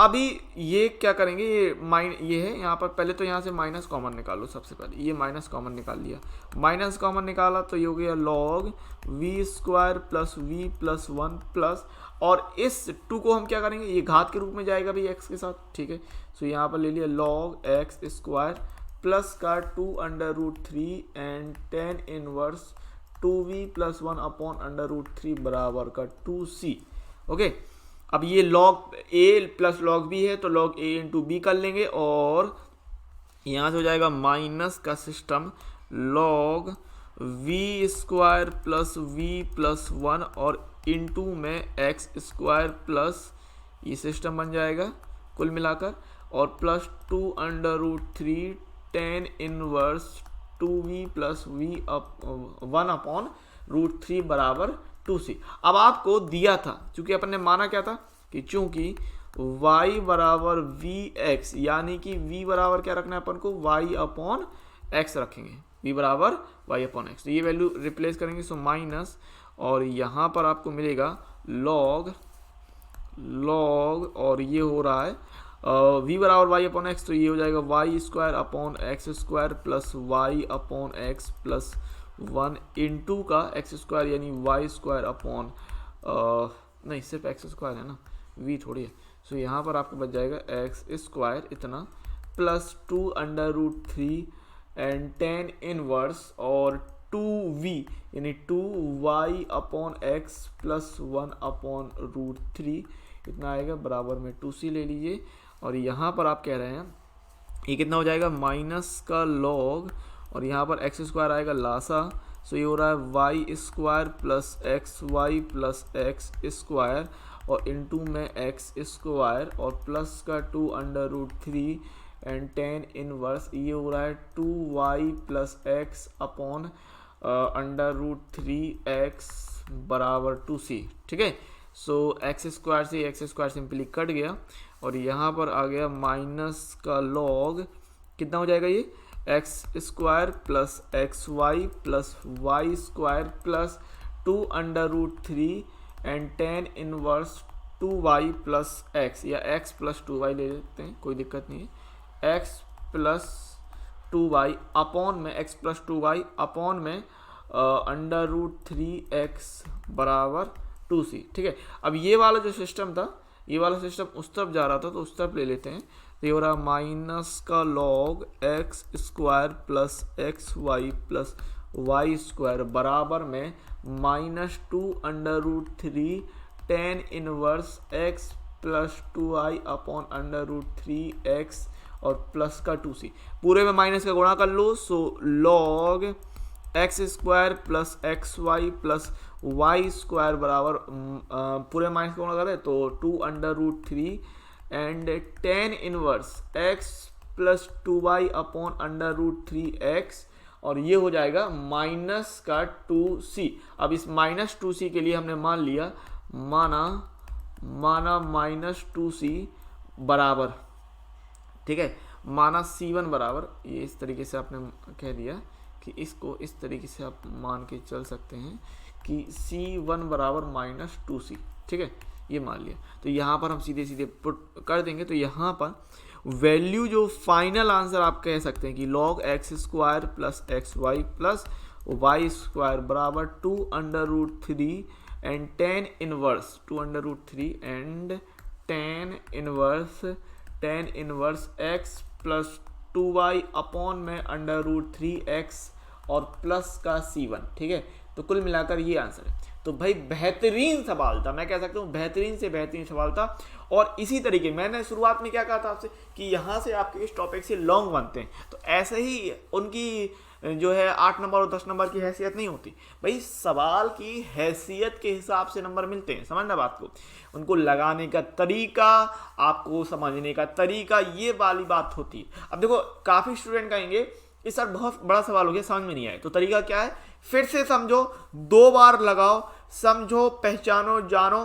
अभी ये क्या करेंगे, ये है यहाँ पर, पहले तो यहाँ से माइनस कॉमन निकालो। सबसे पहले ये माइनस कॉमन निकाल लिया, माइनस कॉमन निकाला तो ये हो गया log v² plus v plus 1 plus, और इस 2 को हम क्या करेंगे, ये घात के रूप में जाएगा भाई x के साथ। ठीक है, सो यहाँ पर ले लिया log x² प्लस का 2 under root 3 and tan inverse 2v plus 1 upon under root 3 बराबर का 2c। ओके, अब ये log a plus log b है तो log a इंटू बी कर लेंगे और यहाँ से हो जाएगा माइनस का system log v² plus v plus 1 और इंटू में x² प्लस ये सिस्टम बन जाएगा कुल मिलाकर, और plus 2√3 tan inverse 2v plus v up 1/√3 बराबर 2c। अब आपको दिया था, चूंकि अपन ने माना क्या था कि चूंकि y बराबर वी एक्स, यानी कि v बराबर क्या रखना है अपन को, y/x रखेंगे, v बराबर y/x। तो ये वैल्यू रिप्लेस करेंगे, सो माइनस, और यहाँ पर आपको मिलेगा log और ये हो रहा है v बराबर y/x, तो ये हो जाएगा y² plus y/x plus 1 into का x², यानी y² नहीं, सिर्फ x² है ना, v थोड़ी है। सो यहाँ पर आपको बच जाएगा x² इतना प्लस 2√3 एंड tan इनवर्स और 2v यानी 2y/x प्लस 1/√3 इतना आएगा, बराबर में 2c ले लीजिए। और यहाँ पर आप कह रहे हैं ये कितना हो जाएगा, माइनस का लॉग, और यहाँ पर x² आएगा लासा, सो ये हो रहा है y² plus xy plus x² और इंटू में x² और प्लस का 2√3 एंड tan इनवर्स, ये हो रहा है 2y plus x upon √3x बराबर 2c। ठीक है, सो x² से x² सिंपली कट गया, और यहाँ पर आ गया माइनस का लॉग, कितना हो जाएगा ये, x² plus xy plus y² plus 2√3 and tan inverse 2y plus x, या x प्लस 2y ले लेते हैं, कोई दिक्कत नहीं है, x प्लस 2y अपॉन में x प्लस 2y अपॉन में √3x बराबर 2c। ठीक है, अब ये वाला जो सिस्टम था, ये वाला सिस्टम उस तरफ जा रहा था, तो उस तरफ ले लेते हैं, तो ये हो रहा है माइनस का log x² plus xy plus y² बराबर में -2√3 tan inverse x plus 2y upon √3x और प्लस का 2c, पूरे में माइनस का गुणा कर लो, so log x² plus xy plus y² बराबर पूरे माइनस का गुणा करें तो 2√3 and tan inverse x plus 2y upon √3x, और ये हो जाएगा माइनस का 2c। अब इस माइनस 2c के लिए हमने मान लिया, माना माइनस 2c बराबर, ठीक है, माना c1 बराबर, ये इस तरीके से आपने कह दिया कि इसको इस तरीके से आप मान के चल सकते हैं कि c1 बराबर -2c। ठीक है, ये मान लिया, तो यहाँ पर हम सीधे सीधे पुट कर देंगे, तो यहाँ पर वैल्यू जो फाइनल आंसर आप कह सकते हैं कि log x² plus xy plus y² बराबर 2√3 and tan inverse 2√3 and tan inverse x plus 2y upon में √3x और प्लस का c1। ठीक है, तो कुल मिलाकर ये आंसर है। तो भाई बेहतरीन सवाल था, मैं कह सकता हूँ बेहतरीन से बेहतरीन सवाल था। और इसी तरीके मैंने शुरुआत में क्या कहा था आपसे कि यहाँ से आपके इस टॉपिक से लॉन्ग बनते हैं, तो ऐसे ही उनकी जो है 8 नंबर और 10 नंबर की हैसियत नहीं होती भाई, सवाल की हैसियत के हिसाब से नंबर मिलते हैं, समझना बात को, उनको लगाने का तरीका, आपको समझने का तरीका, ये वाली बात होती है। अब देखो काफ़ी स्टूडेंट कहेंगे इस सर बहुत बड़ा सवाल हो गया, समझ में नहीं आए, तो तरीका क्या है, फिर से समझो, 2 बार लगाओ, समझो, पहचानो, जानो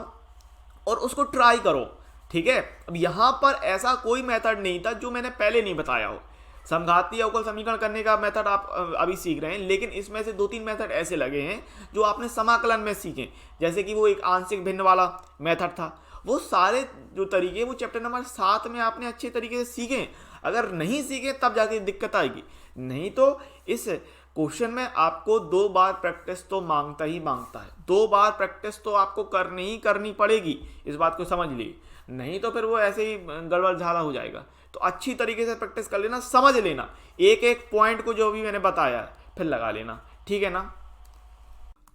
और उसको ट्राई करो। ठीक है, अब यहाँ पर ऐसा कोई मेथड नहीं था जो मैंने पहले नहीं बताया हो। समघातीय अवकल समीकरण करने का मेथड आप अभी सीख रहे हैं, लेकिन इसमें से 2-3 मेथड ऐसे लगे हैं जो आपने समाकलन में सीखे, जैसे कि वो एक आंशिक भिन्न वाला मेथड था। वो सारे जो तरीके वो चैप्टर नंबर 7 में आपने अच्छे तरीके से सीखे। अगर नहीं सीखे तब जाके दिक्कत आएगी, नहीं तो इस क्वेश्चन में आपको 2 बार प्रैक्टिस तो मांगता ही मांगता है, 2 बार प्रैक्टिस तो आपको करनी ही करनी पड़ेगी, इस बात को समझ ली, नहीं तो फिर वो ऐसे ही गड़बड़ झाला हो जाएगा। तो अच्छी तरीके से प्रैक्टिस कर लेना, समझ लेना, एक एक पॉइंट को जो भी मैंने बताया है फिर लगा लेना, ठीक है ना।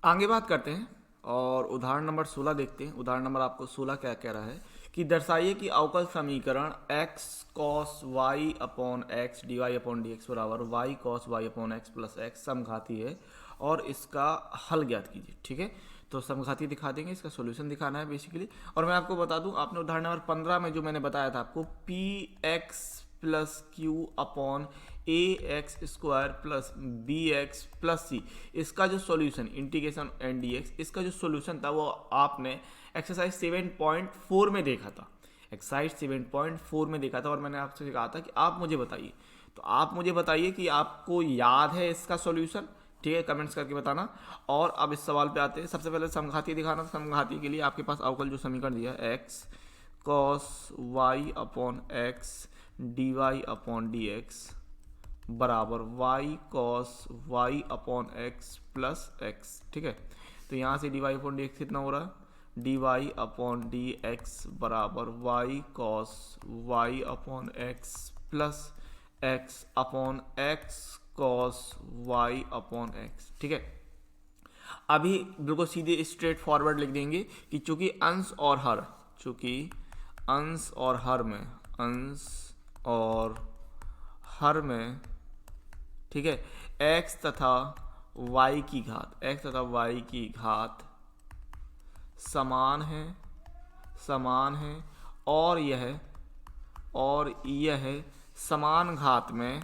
आगे बात करते हैं और उदाहरण नंबर 16 देखते हैं। उदाहरण नंबर आपको 16 क्या कह रहा है कि दर्शाइए कि अवकल समीकरण x cos y upon x dy upon dx बराबर y cos y upon x plus x समघाती है और इसका हल ज्ञात कीजिए। ठीक है, तो समघाती दिखा देंगे, इसका सॉल्यूशन दिखाना है बेसिकली। और मैं आपको बता दूं, आपने उदाहरण नंबर 15 में जो मैंने बताया था आपको, p x plus q upon a x square plus b x plus c, इसका जो solution integration n d x, इसका जो सॉल्यूशन था वो आपने एक्सरसाइज 7.4 में देखा था, एक्सरसाइज 7.4 में देखा था। और मैंने आपसे कहा था कि आप मुझे बताइए, तो आप मुझे बताइए कि आपको याद है इसका सॉल्यूशन, ठीक है, कमेंट्स करके बताना। और अब इस सवाल पे आते हैं। सबसे पहले समघाती दिखाना। समघाती के लिए आपके पास अवकल जो समीकरण दिया है, x cos y upon x d y upon d x बराबर y cos y upon x plus x, ठीक है। तो यहाँ से d y upon d x कितना हो रहा है, d y upon d x बराबर y cos y upon x plus x upon x cos y upon x, ठीक है। अभी बिल्कुल सीधे स्ट्रेट फॉरवर्ड लिख देंगे कि चूंकि अंश और हर, चूंकि अंश और हर में, अंश और हर में, ठीक है, x तथा y की घात, x तथा y की घात समान है, समान है, और यह समान घात में,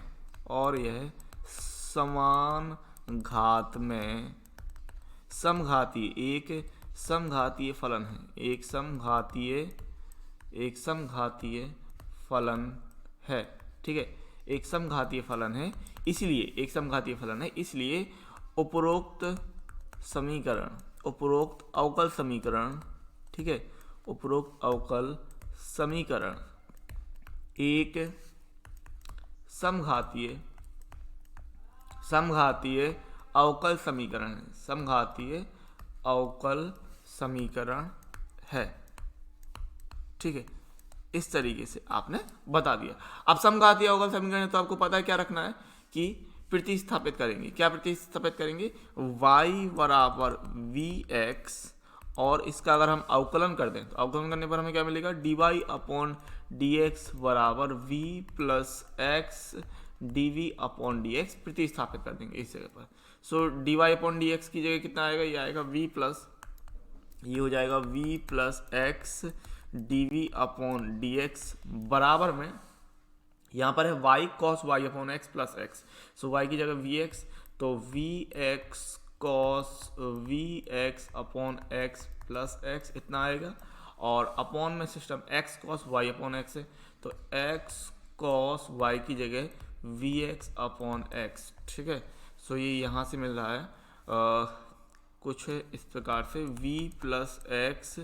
और यह समान घात में समघातीय, एक समघातीय फलन है, एक समघातीय फलन है, ठीक है, एक समघातीय फलन है। इसलिए एक समघातीय फलन है, इसलिए उपरोक्त समीकरण, उपरोक्त अवकल समीकरण, ठीक है, उपरोक्त अवकल समीकरण एक समघातीय अवकल समीकरण है, समघातीय अवकल समीकरण है, ठीक है। इस तरीके से आपने बता दिया। अब समघातीय अवकल समीकरण है तो आपको पता है क्या रखना है कि प्रतिस्थापित करेंगे। क्या प्रतिस्थापित करेंगे, y बराबर वी एक्स, और इसका अगर हम अवकलन कर दें तो अवकलन करने पर हमें क्या मिलेगा, d y upon d x बराबर v plus x d v upon d x, प्रतिस्थापित कर देंगे इस जगह पर। So d y upon d x की जगह कितना आएगा, ये आएगा v प्लस, ये हो जाएगा v plus x d v upon d x बराबर में, यहाँ पर है y cos y upon x plus x. So y की जगह वी एक्स, तो v x cos v x upon x plus x इतना आएगा, और अपॉन में system x cos y upon x है, तो x कॉस वाई की जगह वी एक्स अपॉन एक्स, ठीक है। सो ये यहाँ से मिल रहा है कुछ इस प्रकार से v plus x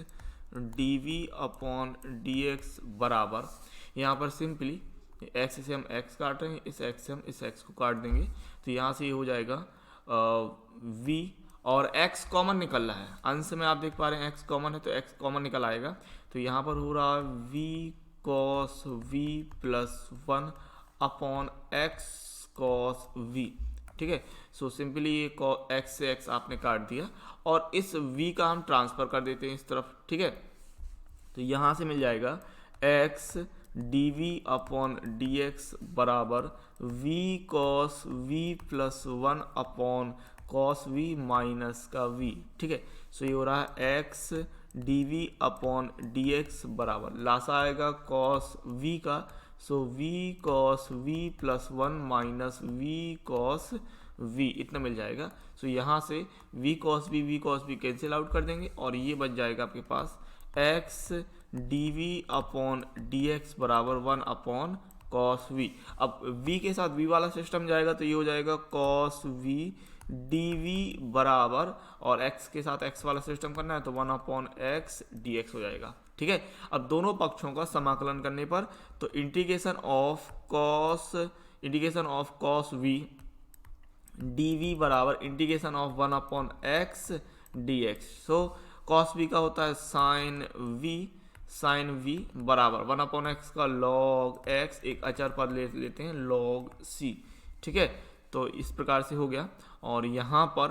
d v upon d x बराबर, यहाँ पर सिंपली x से हम x काट रहे हैं, इस x से हम इस x को काट देंगे, तो यहाँ से ये हो जाएगा v, और x कॉमन निकल रहा है, अंश में आप देख पा रहे हैं x कॉमन है तो x कॉमन निकल आएगा, तो यहाँ पर हो रहा है v cos v plus 1 upon x cos v, ठीक है। सो सिंपली ये x से x आपने काट दिया, और इस v का हम ट्रांसफर कर देते हैं इस तरफ, ठीक है। तो यहाँ से मिल जाएगा x d v upon d x बराबर v cos v plus 1 upon cos v minus का v, ठीक है। सो ये हो रहा है x d v upon d x बराबर, लासा आएगा कॉस v का, so v cos v plus 1 minus v cos v इतना मिल जाएगा। सो यहाँ से v cos v cancel out कर देंगे, और ये बच जाएगा आपके पास x d v upon d x बराबर 1 अपॉन कॉस v। अब v के साथ v वाला सिस्टम जाएगा तो ये हो जाएगा कॉस v डी वी बराबर, और x के साथ x वाला सिस्टम करना है तो 1 अपॉन एक्स डी एक्स हो जाएगा, ठीक है। अब दोनों पक्षों का समाकलन करने पर तो integration of cos v d v बराबर integration of 1 upon x d x. So cos v का होता है साइन v बराबर 1 अपॉन एक्स का लॉग x, एक अचर पद ले लेते हैं लॉग c, ठीक है। तो इस प्रकार से हो गया, और यहाँ पर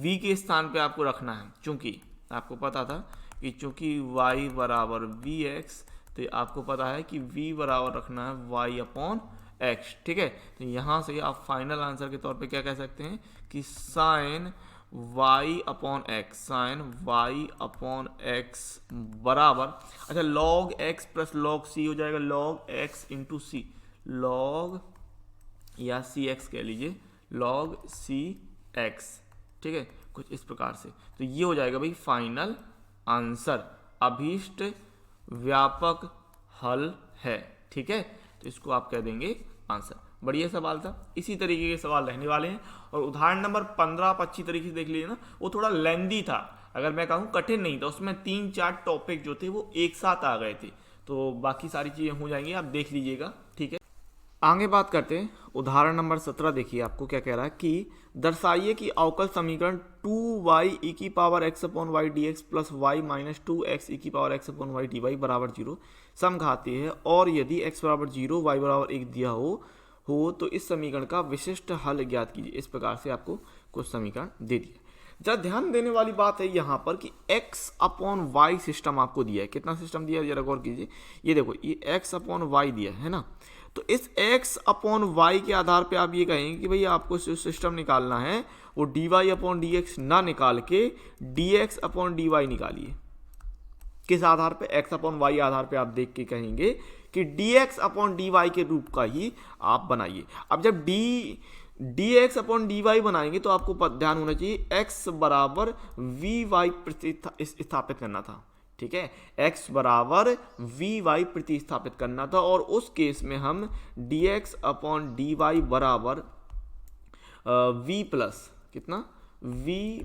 v के स्थान पे आपको रखना है, चूंकि आपको पता था कि चूंकि y बराबर वी एक्स, तो आपको पता है कि v बराबर रखना है y अपॉन एक्स, ठीक है। तो यहाँ से आप फाइनल आंसर के तौर पे क्या कह सकते हैं कि sine y upon x, sine y upon x बराबर, अच्छा log x plus log c हो जाएगा, log x into c, log या सी एक्स कह लीजिए, लॉग सी एक्स, ठीक है, कुछ इस प्रकार से। तो ये हो जाएगा भाई फाइनल आंसर, अभीष्ट व्यापक हल है, ठीक है। तो इसको आप कह देंगे आंसर। बढ़िया सवाल था, इसी तरीके के सवाल रहने वाले हैं। और उदाहरण नंबर 15 आप अच्छी तरीके से देख लीजिए ना, वो थोड़ा लेंदी था, अगर मैं कहूँ कठिन नहीं था, उसमें 3-4 टॉपिक जो थे वो एक साथ आ गए थे, तो बाकी सारी चीज़ें हो जाएंगी, आप देख लीजिएगा, ठीक है। आगे बात करते हैं, उदाहरण नंबर 17 देखिए आपको क्या कह रहा है कि दर्शाइए कि अवकल समीकरण 2y e की power x upon y d x plus y minus 2x e की power x upon y d y बराबर 0 समघातीय है, और यदि x बराबर 0 y बराबर 1 दिया हो तो इस समीकरण का विशिष्ट हल ज्ञात कीजिए। इस प्रकार से आपको कुछ समीकरण दे दिए। जरा ध्यान देने वाली बात है यहाँ पर कि x अपॉन वाई सिस्टम आपको दिया है। कितना सिस्टम दिया है जरा गौर कीजिए, ये देखो ये x अपॉन वाई दिया है ना, तो इस x अपॉन वाई के आधार पे आप ये कहेंगे कि भाई आपको सिस्टम निकालना है वो d y upon d x ना निकाल के d x upon d y निकालिए। किस आधार पे? x अपॉन वाई आधार पे आप देख के कहेंगे कि d x upon d y के रूप का ही आप बनाइए। अब जब d x upon d y बनाएंगे तो आपको ध्यान होना चाहिए x बराबर वी वाई प्रतिस्थापित करना था, ठीक है, x बराबर वी वाई प्रतिस्थापित करना था, और उस केस में हम d x upon d y बराबर v प्लस कितना v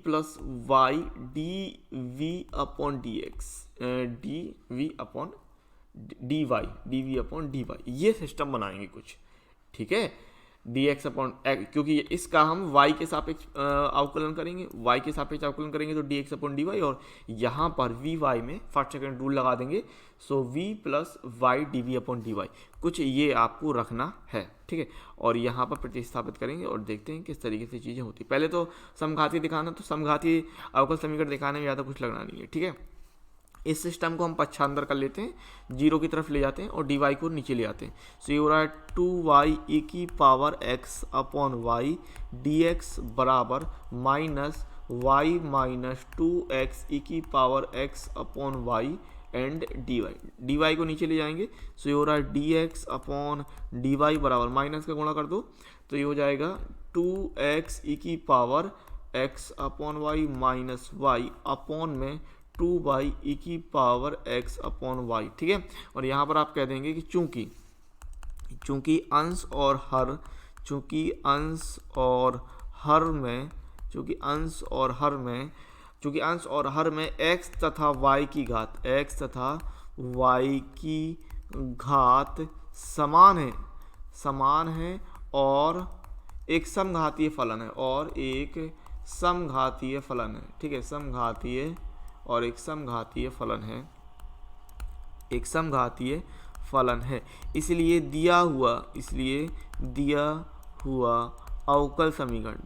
plus y d v upon d x d v upon d v upon d y, ये सिस्टम बनाएंगे कुछ, ठीक है। डी एक्स अपॉन, क्योंकि इसका हम y के सापेक्ष अवकलन करेंगे, y के सापेक्ष अवकलन करेंगे तो d x upon d y, और यहाँ पर वी वाई में फर्स्ट सेकंड रूल लगा देंगे, so v plus y d v upon d y, कुछ ये आपको रखना है, ठीक है। और यहाँ पर प्रतिस्थापित करेंगे और देखते हैं किस तरीके से चीज़ें होती। पहले तो समघाती दिखाना, तो समघाती अवकल समीकरण दिखाने में ज़्यादा कुछ लगना नहीं है, ठीक है। इस सिस्टम को हम पक्षांतर कर लेते हैं, जीरो की तरफ ले जाते हैं और डी वाई को नीचे ले आते हैं। सो ये हो रहा है 2y e की power x upon y d x बराबर minus y minus 2x e की power x upon y and d y को नीचे ले जाएंगे। सो ये हो रहा है d x upon d y बराबर, माइनस का गुणा कर दो तो ये हो जाएगा 2x e की power x upon y minus y upon में 2y e की पावर x अपॉन वाई, ठीक है। और यहाँ पर आप कह देंगे कि चूंकि अंश और हर में x तथा y की घात समान है और एक समघातीय फलन है, ठीक है, एक समघातीय फलन है, इसलिए दिया हुआ अवकल समीकरण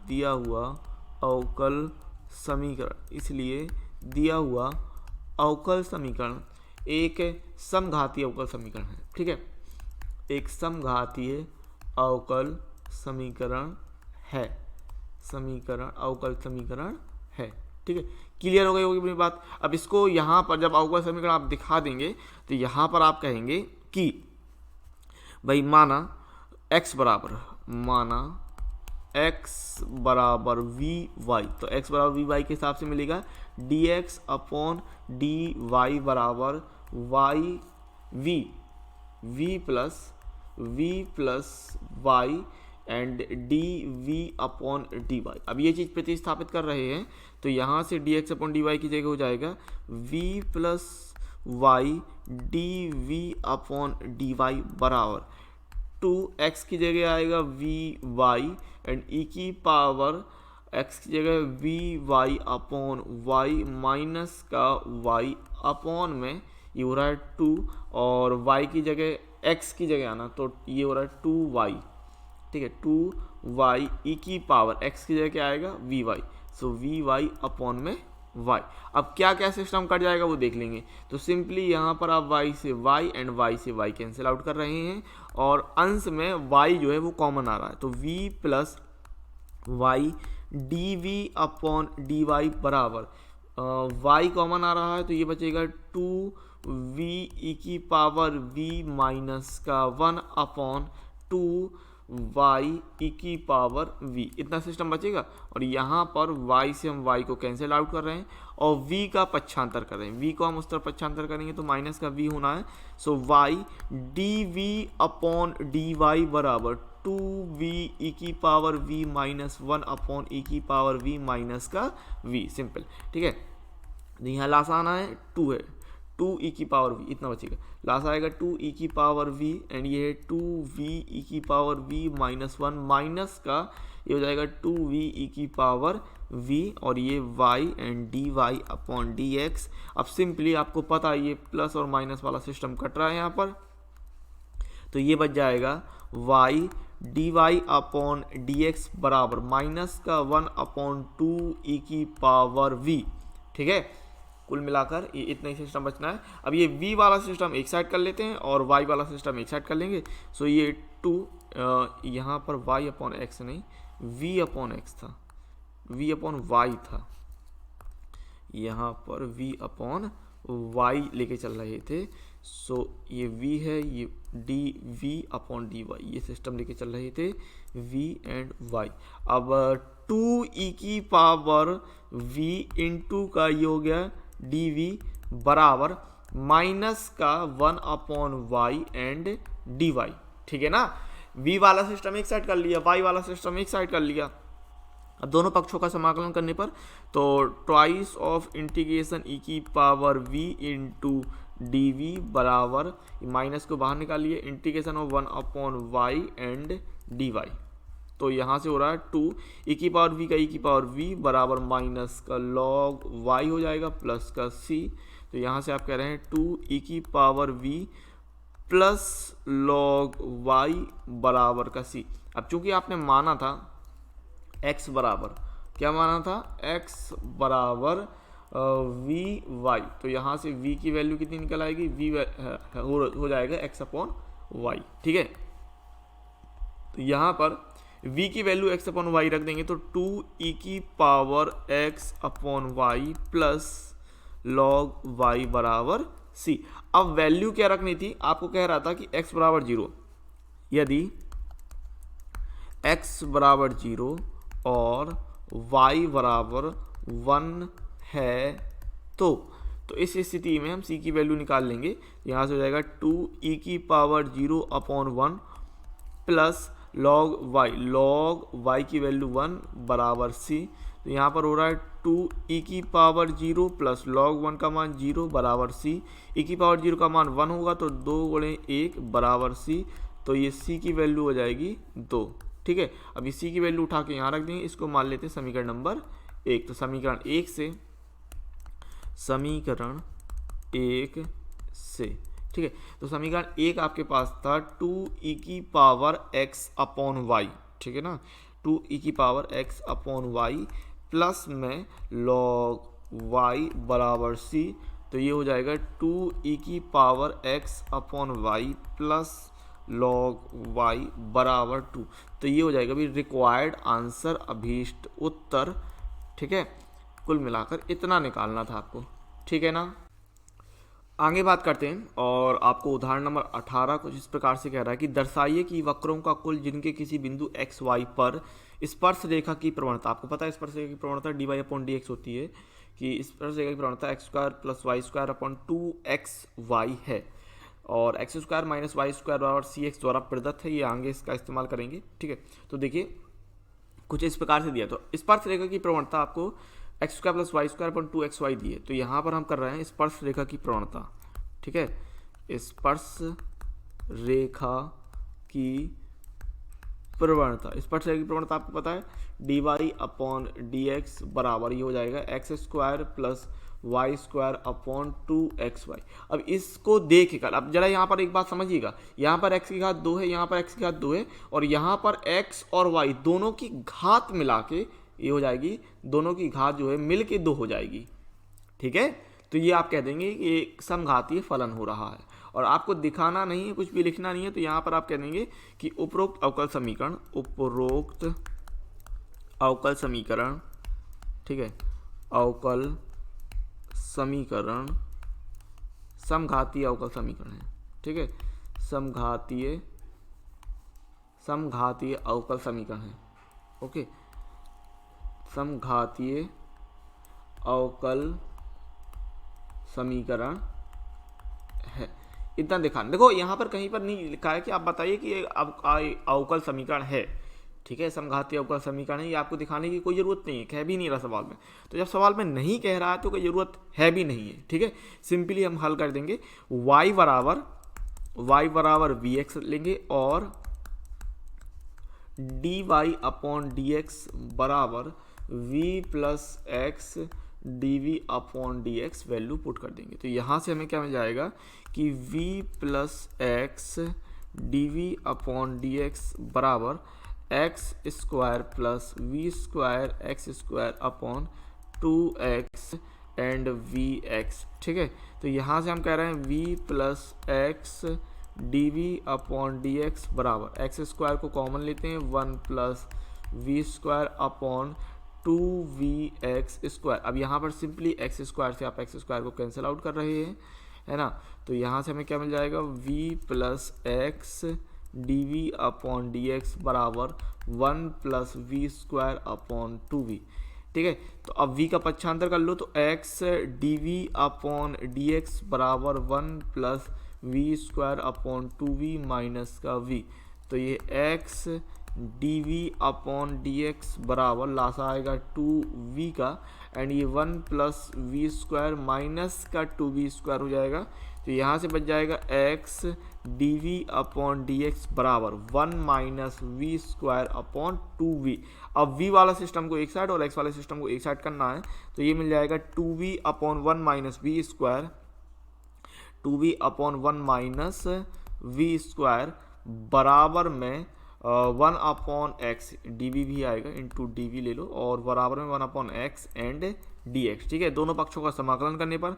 एक समघातीय अवकल समीकरण है, ठीक है, एक समघातीय अवकल समीकरण है, ठीक है। क्लियर हो गई होगी मेरी बात। अब इसको यहाँ पर जब अवकल समीकरण आप दिखा देंगे तो यहाँ पर आप कहेंगे कि भाई माना x बराबर वी वाई, तो x बराबर वी वाई के हिसाब से मिलेगा d x upon d y बराबर y v plus y and d v upon d y. अब ये चीज़ प्रतिस्थापित कर रहे हैं तो यहाँ से d x upon d y की जगह हो जाएगा v plus y d v upon d y बराबर 2x की जगह आएगा वी वाई एंड ई की पावर x की जगह v y upon y minus का y अपॉन में ये हो रहा है 2, और y की जगह x की जगह आना तो ये हो रहा है 2y, ठीक है, 2y e की पावर x की जगह क्या आएगा v y, so v y upon में y। अब क्या क्या सिस्टम कट जाएगा वो देख लेंगे। तो सिंपली यहाँ पर आप y से y एंड y से y कैंसिल आउट कर रहे हैं और अंश में y जो है वो कॉमन आ रहा है, तो v plus y d v upon d y बराबर वाई कॉमन आ रहा है तो ये बचेगा 2v ई की पावर v माइनस का 1 अपॉन 2y ई की पावर v, इतना सिस्टम बचेगा। और यहाँ पर y से हम y को कैंसिल आउट कर रहे हैं और v का पक्षांतर कर रहे हैं, v को हम उस तरफ पक्षांतर करेंगे तो माइनस का v होना है। So y d v upon d y बराबर 2v ई की power v minus 1 upon e की पावर v माइनस का v, सिंपल। ठीक है, तो यहाँ लास आना है 2 है, 2 ई की पावर v, इतना बचेगा। लास आएगा 2 ई की पावर v एंड ये है 2v ई की पावर v माइनस 1 माइनस का ये हो जाएगा 2v ई की पावर v और ये y and d y upon d x. अब सिंपली आपको पता है ये प्लस और माइनस वाला सिस्टम कट रहा है यहाँ पर, तो ये बच जाएगा y d y upon d x बराबर माइनस का 1 अपॉन 2 ई की पावर v। ठीक है, कुल मिलाकर ये इतना ही सिस्टम बचना है। अब ये v वाला सिस्टम एक साइड कर लेते हैं और y वाला सिस्टम एक साइड कर लेंगे। सो ये 2 यहाँ पर y अपॉन एक्स नहीं v अपॉन एक्स था, v अपॉन y था, यहाँ पर v अपॉन y लेके चल रहे थे। सो ये v है, ये d v upon d y, ये सिस्टम लेके चल रहे थे v एंड y। अब 2 ई की पावर v इंटू का ये हो गया डी वी बराबर माइनस का 1 upon y and d y. ठीक है ना, v वाला सिस्टम एक साइड कर लिया, y वाला सिस्टम एक साइड कर लिया। अब दोनों पक्षों का समाकलन करने पर तो ट्वाइस ऑफ इंटीग्रेशन ई की power v into d v बराबर माइनस को बाहर निकालिए integration of 1 upon y and d y. तो यहाँ से हो रहा है 2 ई की पावर v का ई की पावर v बराबर माइनस का लॉग y हो जाएगा प्लस का c। तो यहाँ से आप कह रहे हैं 2 ई की power v plus log y बराबर का c। अब चूंकि आपने माना था x बराबर, क्या माना था, x बराबर वी वाई, तो यहाँ से v की वैल्यू कितनी निकल आएगी, v हो जाएगा x अपॉन वाई। ठीक है, तो यहाँ पर v की वैल्यू x अपॉन वाई रख देंगे तो 2 ई की power x upon y plus log y बराबर c। अब वैल्यू क्या रखनी थी, आपको कह रहा था कि x बराबर 0, यदि x बराबर 0 और y बराबर 1 है तो इस स्थिति में हम c की वैल्यू निकाल लेंगे। यहाँ से हो जाएगा 2 ई की power 0 upon 1 plus log y की वैल्यू 1 बराबर c। तो यहाँ पर हो रहा है 2 ई की पावर 0 प्लस लॉग 1 का मान 0 बराबर c। ई की पावर 0 का मान 1 होगा तो 2 गुणे 1 बराबर c, तो ये c की वैल्यू हो जाएगी 2। ठीक है, अब इसी की वैल्यू उठा के यहाँ रख देंगे, इसको मान लेते हैं समीकरण नंबर 1। तो समीकरण 1 से ठीक है, तो समीकरण 1 आपके पास था 2 ई की पावर x अपॉन वाई। ठीक है ना, 2 ई की power x upon y plus में लॉग y बराबर c। तो ये हो जाएगा 2 ई की power x upon y plus log y बराबर 2। तो ये हो जाएगा भी रिक्वायर्ड आंसर, अभीष्ट उत्तर। ठीक है, कुल मिलाकर इतना निकालना था आपको। ठीक है ना, आगे बात करते हैं और आपको उदाहरण नंबर 18 कुछ इस प्रकार से कह रहा है कि दर्शाइए कि वक्रों का कुल जिनके किसी बिंदु x y पर स्पर्श रेखा की प्रवणता, आपको पता है स्पर्श रेखा की प्रवणता d y upon d x होती है कि स्पर्श रेखा की प्रवणता x square plus y square upon 2xy है और x square minus y square बराबर सी एक्स द्वारा प्रदत्त है। ये आगे इसका इस्तेमाल करेंगे। ठीक है, तो देखिए कुछ इस प्रकार से दिया, तो स्पर्श रेखा की प्रवणता आपको x square plus y square upon 2xy दी है। तो यहाँ पर हम कर रहे हैं स्पर्श रेखा की प्रवणता। ठीक है, स्पर्श रेखा की प्रवणता, स्पर्श रेखा की प्रवणता आपको पता है d y upon d x बराबर ये हो जाएगा x square plus y square upon 2xy। अब इसको देख कर अब जरा यहाँ पर एक बात समझिएगा, यहाँ पर x की घात 2 है, यहाँ पर x की घात 2 है और यहाँ पर x और y दोनों की घात मिला के ये हो जाएगी, दोनों की घात जो है मिल के 2 हो जाएगी। ठीक है, तो ये आप कह देंगे कि एक समघातीय फलन हो रहा है और आपको दिखाना नहीं है, कुछ भी लिखना नहीं है। तो यहाँ पर आप कह देंगे कि उपरोक्त अवकल समीकरण अवकल समीकरण, ठीक है, अवकल समीकरण समघातीय अवकल समीकरण है, ठीक है, समघातीय अवकल समीकरण है। ओके, समघातीय अवकल समीकरण है। इतना दिखा, देखो यहाँ पर कहीं पर नहीं लिखा है कि आप बताइए कि ये अवकल समीकरण है, ठीक है, समघातीय अवकल समीकरण है, ये आपको दिखाने की कोई ज़रूरत नहीं है, कह भी नहीं रहा सवाल में। तो जब सवाल में नहीं कह रहा है तो कोई ज़रूरत है भी नहीं है, ठीक है। सिंपली हम हल कर देंगे, y बराबर वी एक्स लेंगे और d y upon d x बराबर v plus x d v upon d x value put कर देंगे। तो यहाँ से हमें क्या मिल जाएगा कि v plus x d v upon d x बराबर x square plus v square x square upon 2x and v x, ठीक है। तो यहाँ से हम कह रहे हैं v plus x d v upon d x बराबर एक्स स्क्वायर को कॉमन लेते हैं 1 plus v square upon 2vx square. अब यहाँ पर सिंपली एक्स स्क्वायर से आप एक्स स्क्वायर को कैंसिल आउट कर रहे हैं, है ना। तो यहाँ से हमें क्या मिल जाएगा, v plus x d v upon d x बराबर 1 plus v square upon 2v, ठीक है। तो अब v का पक्षांतर कर लो, तो x d v upon d x बराबर 1 plus v square upon 2v minus का v। तो ये x d v upon d x बराबर लासा आएगा 2v का, एंड ये 1 प्लस वी स्क्वायर माइनस का 2v स्क्वायर हो जाएगा। तो यहाँ से बच जाएगा x d v upon d x बराबर 1 minus v square upon 2v। अब v वाला सिस्टम को एक साइड और x वाले सिस्टम को एक साइड करना है, तो ये मिल जाएगा 2v upon 1 minus v square, 2v upon 1 minus v square बराबर में 1 अपॉन एक्स डी वी भी आएगा, इंटू डी वी ले लो, और बराबर में 1 upon x and d x, ठीक है। दोनों पक्षों का समाकलन करने पर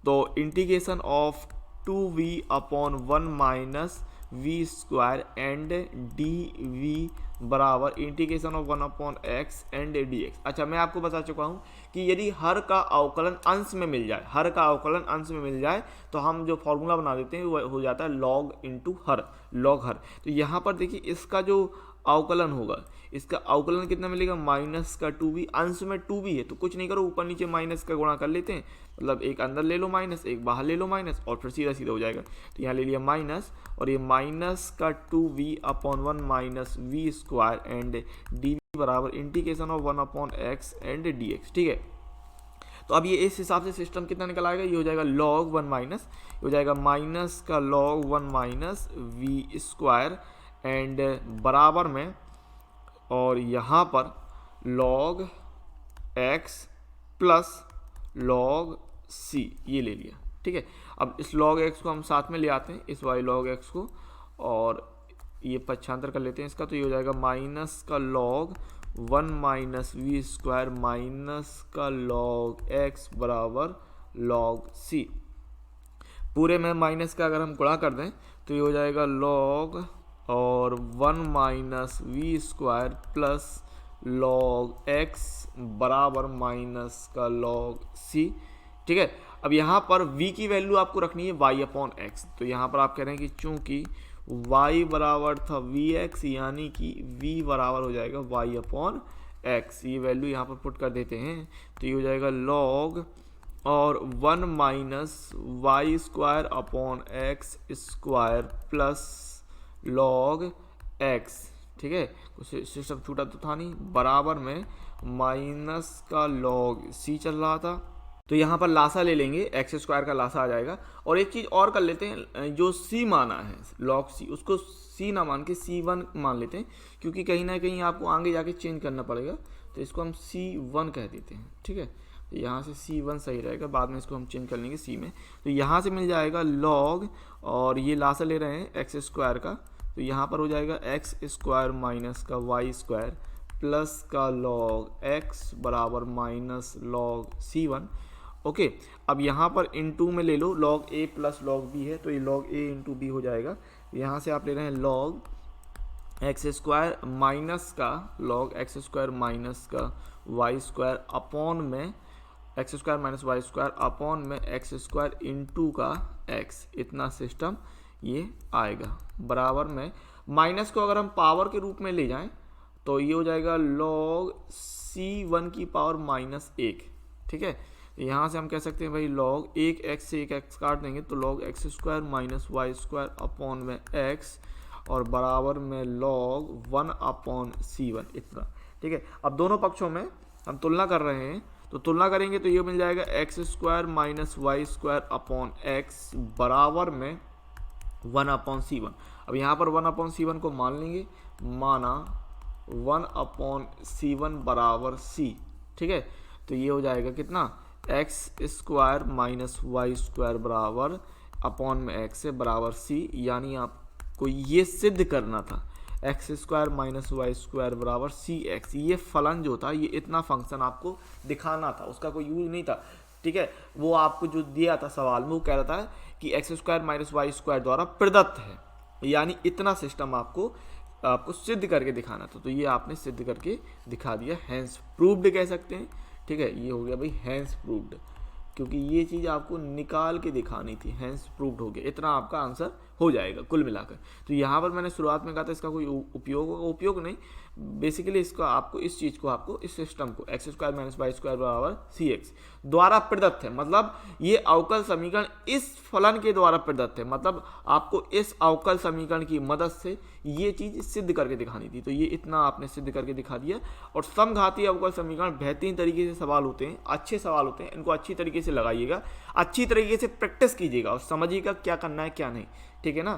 तो integration of 2v upon 1 minus v square and d v बराबर integration of 1 upon x and d x. अच्छा, मैं आपको बता चुका हूँ कि यदि हर का अवकलन अंश में मिल जाए, तो हम जो फॉर्मूला बना देते हैं वो हो जाता है लॉग इंटू हर, लॉग हर। तो यहाँ पर देखिए इसका जो अवकलन होगा, इसका अवकलन कितना मिलेगा, माइनस का 2v, अंश में 2v है तो कुछ नहीं करो, ऊपर नीचे माइनस का गुणा कर लेते हैं, मतलब एक अंदर ले लो माइनस, एक बाहर ले लो माइनस, और फिर सीधा सीधा हो जाएगा। तो यहाँ ले लिया माइनस, और ये माइनस का 2v upon 1 minus v square and d v बराबर integration of 1 upon x and d x, ठीक है। तो अब ये इस हिसाब से सिस्टम कितना निकल आएगा, ये हो जाएगा log 1 माइनस, हो जाएगा माइनस का log 1 minus v square and बराबर में, और यहाँ पर log x plus log c ये ले लिया, ठीक है। अब इस log x को हम साथ में ले आते हैं, इस y log x को, और ये पक्षांतर कर लेते हैं इसका, तो ये हो जाएगा माइनस का log 1 minus v square minus का log x बराबर log c। पूरे में माइनस का अगर हम गुणा कर दें तो ये हो जाएगा log और 1 minus v square plus log x बराबर माइनस का log c, ठीक है। अब यहाँ पर v की वैल्यू आपको रखनी है y अपॉन एक्स। तो यहाँ पर आप कह रहे हैं कि चूंकि y बराबर था vx, यानी कि v बराबर हो जाएगा y अपॉन एक्स, ये वैल्यू यहाँ पर पुट कर देते हैं, तो ये हो जाएगा log और 1 minus y square upon x square plus log x, ठीक है। कुछ सिस्टम छूटा तो था नहीं, बराबर में माइनस का log c चल रहा था, तो यहाँ पर लासा ले लेंगे, एक्स स्क्वायर का लासा आ जाएगा। और एक चीज़ और कर लेते हैं, जो c माना है log c, उसको c ना मान के c1 मान लेते हैं, क्योंकि कहीं ना कहीं आपको आगे जाके चेंज करना पड़ेगा, तो इसको हम c1 कह देते हैं, ठीक है। तो यहाँ से c1 सही रहेगा, बाद में इसको हम चेंज कर लेंगे c में। तो यहाँ से मिल जाएगा log, और ये लासा ले रहे हैं एक्स स्क्वायर का, तो यहाँ पर हो जाएगा एक्स स्क्वायर माइनस का वाई स्क्वायर प्लस का log x बराबर माइनस log c1, ओके। अब यहाँ पर इंटू में ले लो, log a plus log b है, तो ये log a इंटू b हो जाएगा। यहाँ से आप ले रहे हैं log एक्स स्क्वायर माइनस का लॉग एक्स स्क्वायर माइनस का वाई स्क्वायर अपॉन में x square minus y square upon में एक्स स्क्वायर इंटू का एक्स, इतना सिस्टम ये आएगा। बराबर में माइनस को अगर हम पावर के रूप में ले जाएं तो ये हो जाएगा लॉग c1 की पावर माइनस 1। ठीक है, यहाँ से हम कह सकते हैं भाई लॉग एक एक्स से एक एक्स काट देंगे तो log x square minus y square upon में एक्स और बराबर में लॉग 1 अपॉन c1 इतना। ठीक है, अब दोनों पक्षों में हम तुलना कर रहे हैं तो तुलना करेंगे तो ये मिल जाएगा x square minus y square upon x बराबर में 1 अपॉन c1। अब यहाँ पर 1 अपॉन c1 को मान लेंगे, माना 1 अपॉन c1 बराबर c। ठीक है, तो ये हो जाएगा कितना, x square minus y square बराबर अपॉन में एक्स है बराबर c। यानी आपको ये सिद्ध करना था x square minus y square बराबर सी एक्स। ये फलन जो था ये इतना फंक्शन आपको दिखाना था, उसका कोई यूज नहीं था। ठीक है, वो आपको जो दिया था सवाल में वो कह रहा था कि x square minus y square द्वारा प्रदत्त है, यानी इतना सिस्टम आपको सिद्ध करके दिखाना था। तो ये आपने सिद्ध करके दिखा दिया, हैंस प्रूव्ड कह सकते हैं। ठीक है, ये हो गया भाई हैंस प्रूव्ड, क्योंकि ये चीज़ आपको निकाल के दिखानी थी, हैंस प्रूव्ड हो गया। इतना आपका आंसर हो जाएगा कुल मिलाकर। तो यहाँ पर मैंने शुरुआत में कहा था इसका कोई उपयोग होगा, उपयोग नहीं, बेसिकली इसका आपको इस चीज़ को आपको इस सिस्टम को x square minus y square बराबर सी एक्स द्वारा प्रदत्त है, मतलब ये अवकल समीकरण इस फलन के द्वारा प्रदत्त है, मतलब आपको इस अवकल समीकरण की मदद से ये चीज़ सिद्ध करके दिखानी थी। तो ये इतना आपने सिद्ध करके दिखा दिया। और समघातीय अवकल समीकरण बेहतरीन तरीके से सवाल होते हैं, अच्छे सवाल होते हैं, इनको अच्छी तरीके से लगाइएगा, अच्छी तरीके से प्रैक्टिस कीजिएगा और समझिएगा क्या करना है क्या नहीं। ठीक है ना।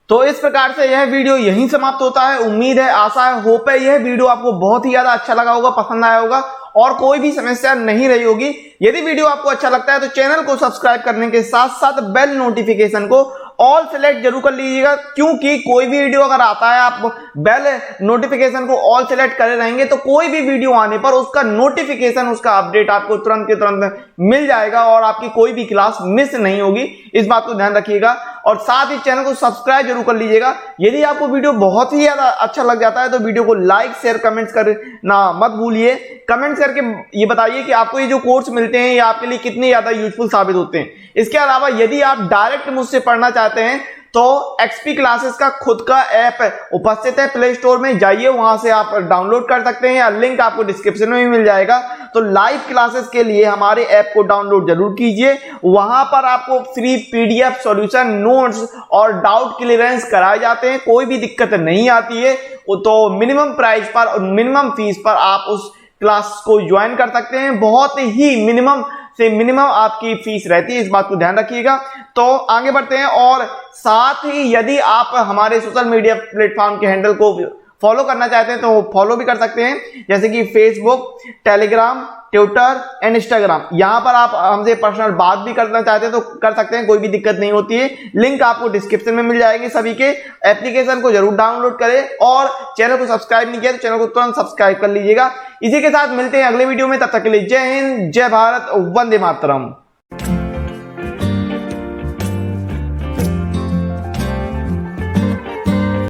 तो इस प्रकार से यह वीडियो यहीं समाप्त होता है। उम्मीद है, आशा है, होप है यह वीडियो आपको बहुत ही ज्यादा अच्छा लगा होगा, पसंद आया होगा और कोई भी समस्या नहीं रही होगी। यदि वीडियो आपको अच्छा लगता है तो चैनल को सब्सक्राइब करने के साथ साथ बेल नोटिफिकेशन को ऑल सेलेक्ट जरूर कर लीजिएगा, क्योंकि कोई भी वीडियो अगर आता है आप बेल नोटिफिकेशन को ऑल सेलेक्ट करे रहेंगे तो कोई भी वीडियो आने पर उसका नोटिफिकेशन, उसका अपडेट आपको तुरंत के तुरंत मिल जाएगा और आपकी कोई भी क्लास मिस नहीं होगी। इस बात को ध्यान रखिएगा और साथ ही चैनल को सब्सक्राइब जरूर कर लीजिएगा। यदि आपको वीडियो बहुत ही ज्यादा अच्छा लग जाता है तो वीडियो को लाइक शेयर कमेंट्स करना मत भूलिए। कमेंट्स करके ये बताइए कि आपको ये जो कोर्स मिलते हैं ये आपके लिए कितने ज्यादा यूजफुल साबित होते हैं। इसके अलावा यदि आप डायरेक्ट मुझसे पढ़ना चाहते हैं तो एक्सपी क्लासेस का खुद का ऐप उपस्थित है, प्ले स्टोर में जाइए, वहां से आप डाउनलोड कर सकते हैं या लिंक आपको डिस्क्रिप्शन में भी मिल जाएगा। तो लाइव क्लासेस के लिए हमारे ऐप को डाउनलोड जरूर कीजिए, वहां पर आपको फ्री पीडीएफ सॉल्यूशन, नोट्स और डाउट क्लियरेंस कराए जाते हैं, कोई भी दिक्कत नहीं आती है। तो मिनिमम प्राइस पर और मिनिमम फीस पर आप उस क्लास को ज्वाइन कर सकते हैं। बहुत ही मिनिमम से मिनिमम आपकी फीस रहती है, इस बात को ध्यान रखिएगा। तो आगे बढ़ते हैं और साथ ही यदि आप हमारे सोशल मीडिया प्लेटफॉर्म के हैंडल को फॉलो करना चाहते हैं तो फॉलो भी कर सकते हैं, जैसे कि Facebook, Telegram, Twitter and Instagram. यहां पर आप हमसे पर्सनल बात भी करना चाहते हैं तो कर सकते हैं, कोई भी दिक्कत नहीं होती है। लिंक आपको डिस्क्रिप्शन में मिल जाएंगे सभी के। एप्लीकेशन को जरूर डाउनलोड करें और चैनल को सब्सक्राइब नहीं किया तो चैनल को तुरंत सब्सक्राइब कर लीजिएगा। इसी के साथ मिलते हैं अगले वीडियो में, तब तक के लिए जय हिंद, जय भारत, वंदे मातरम।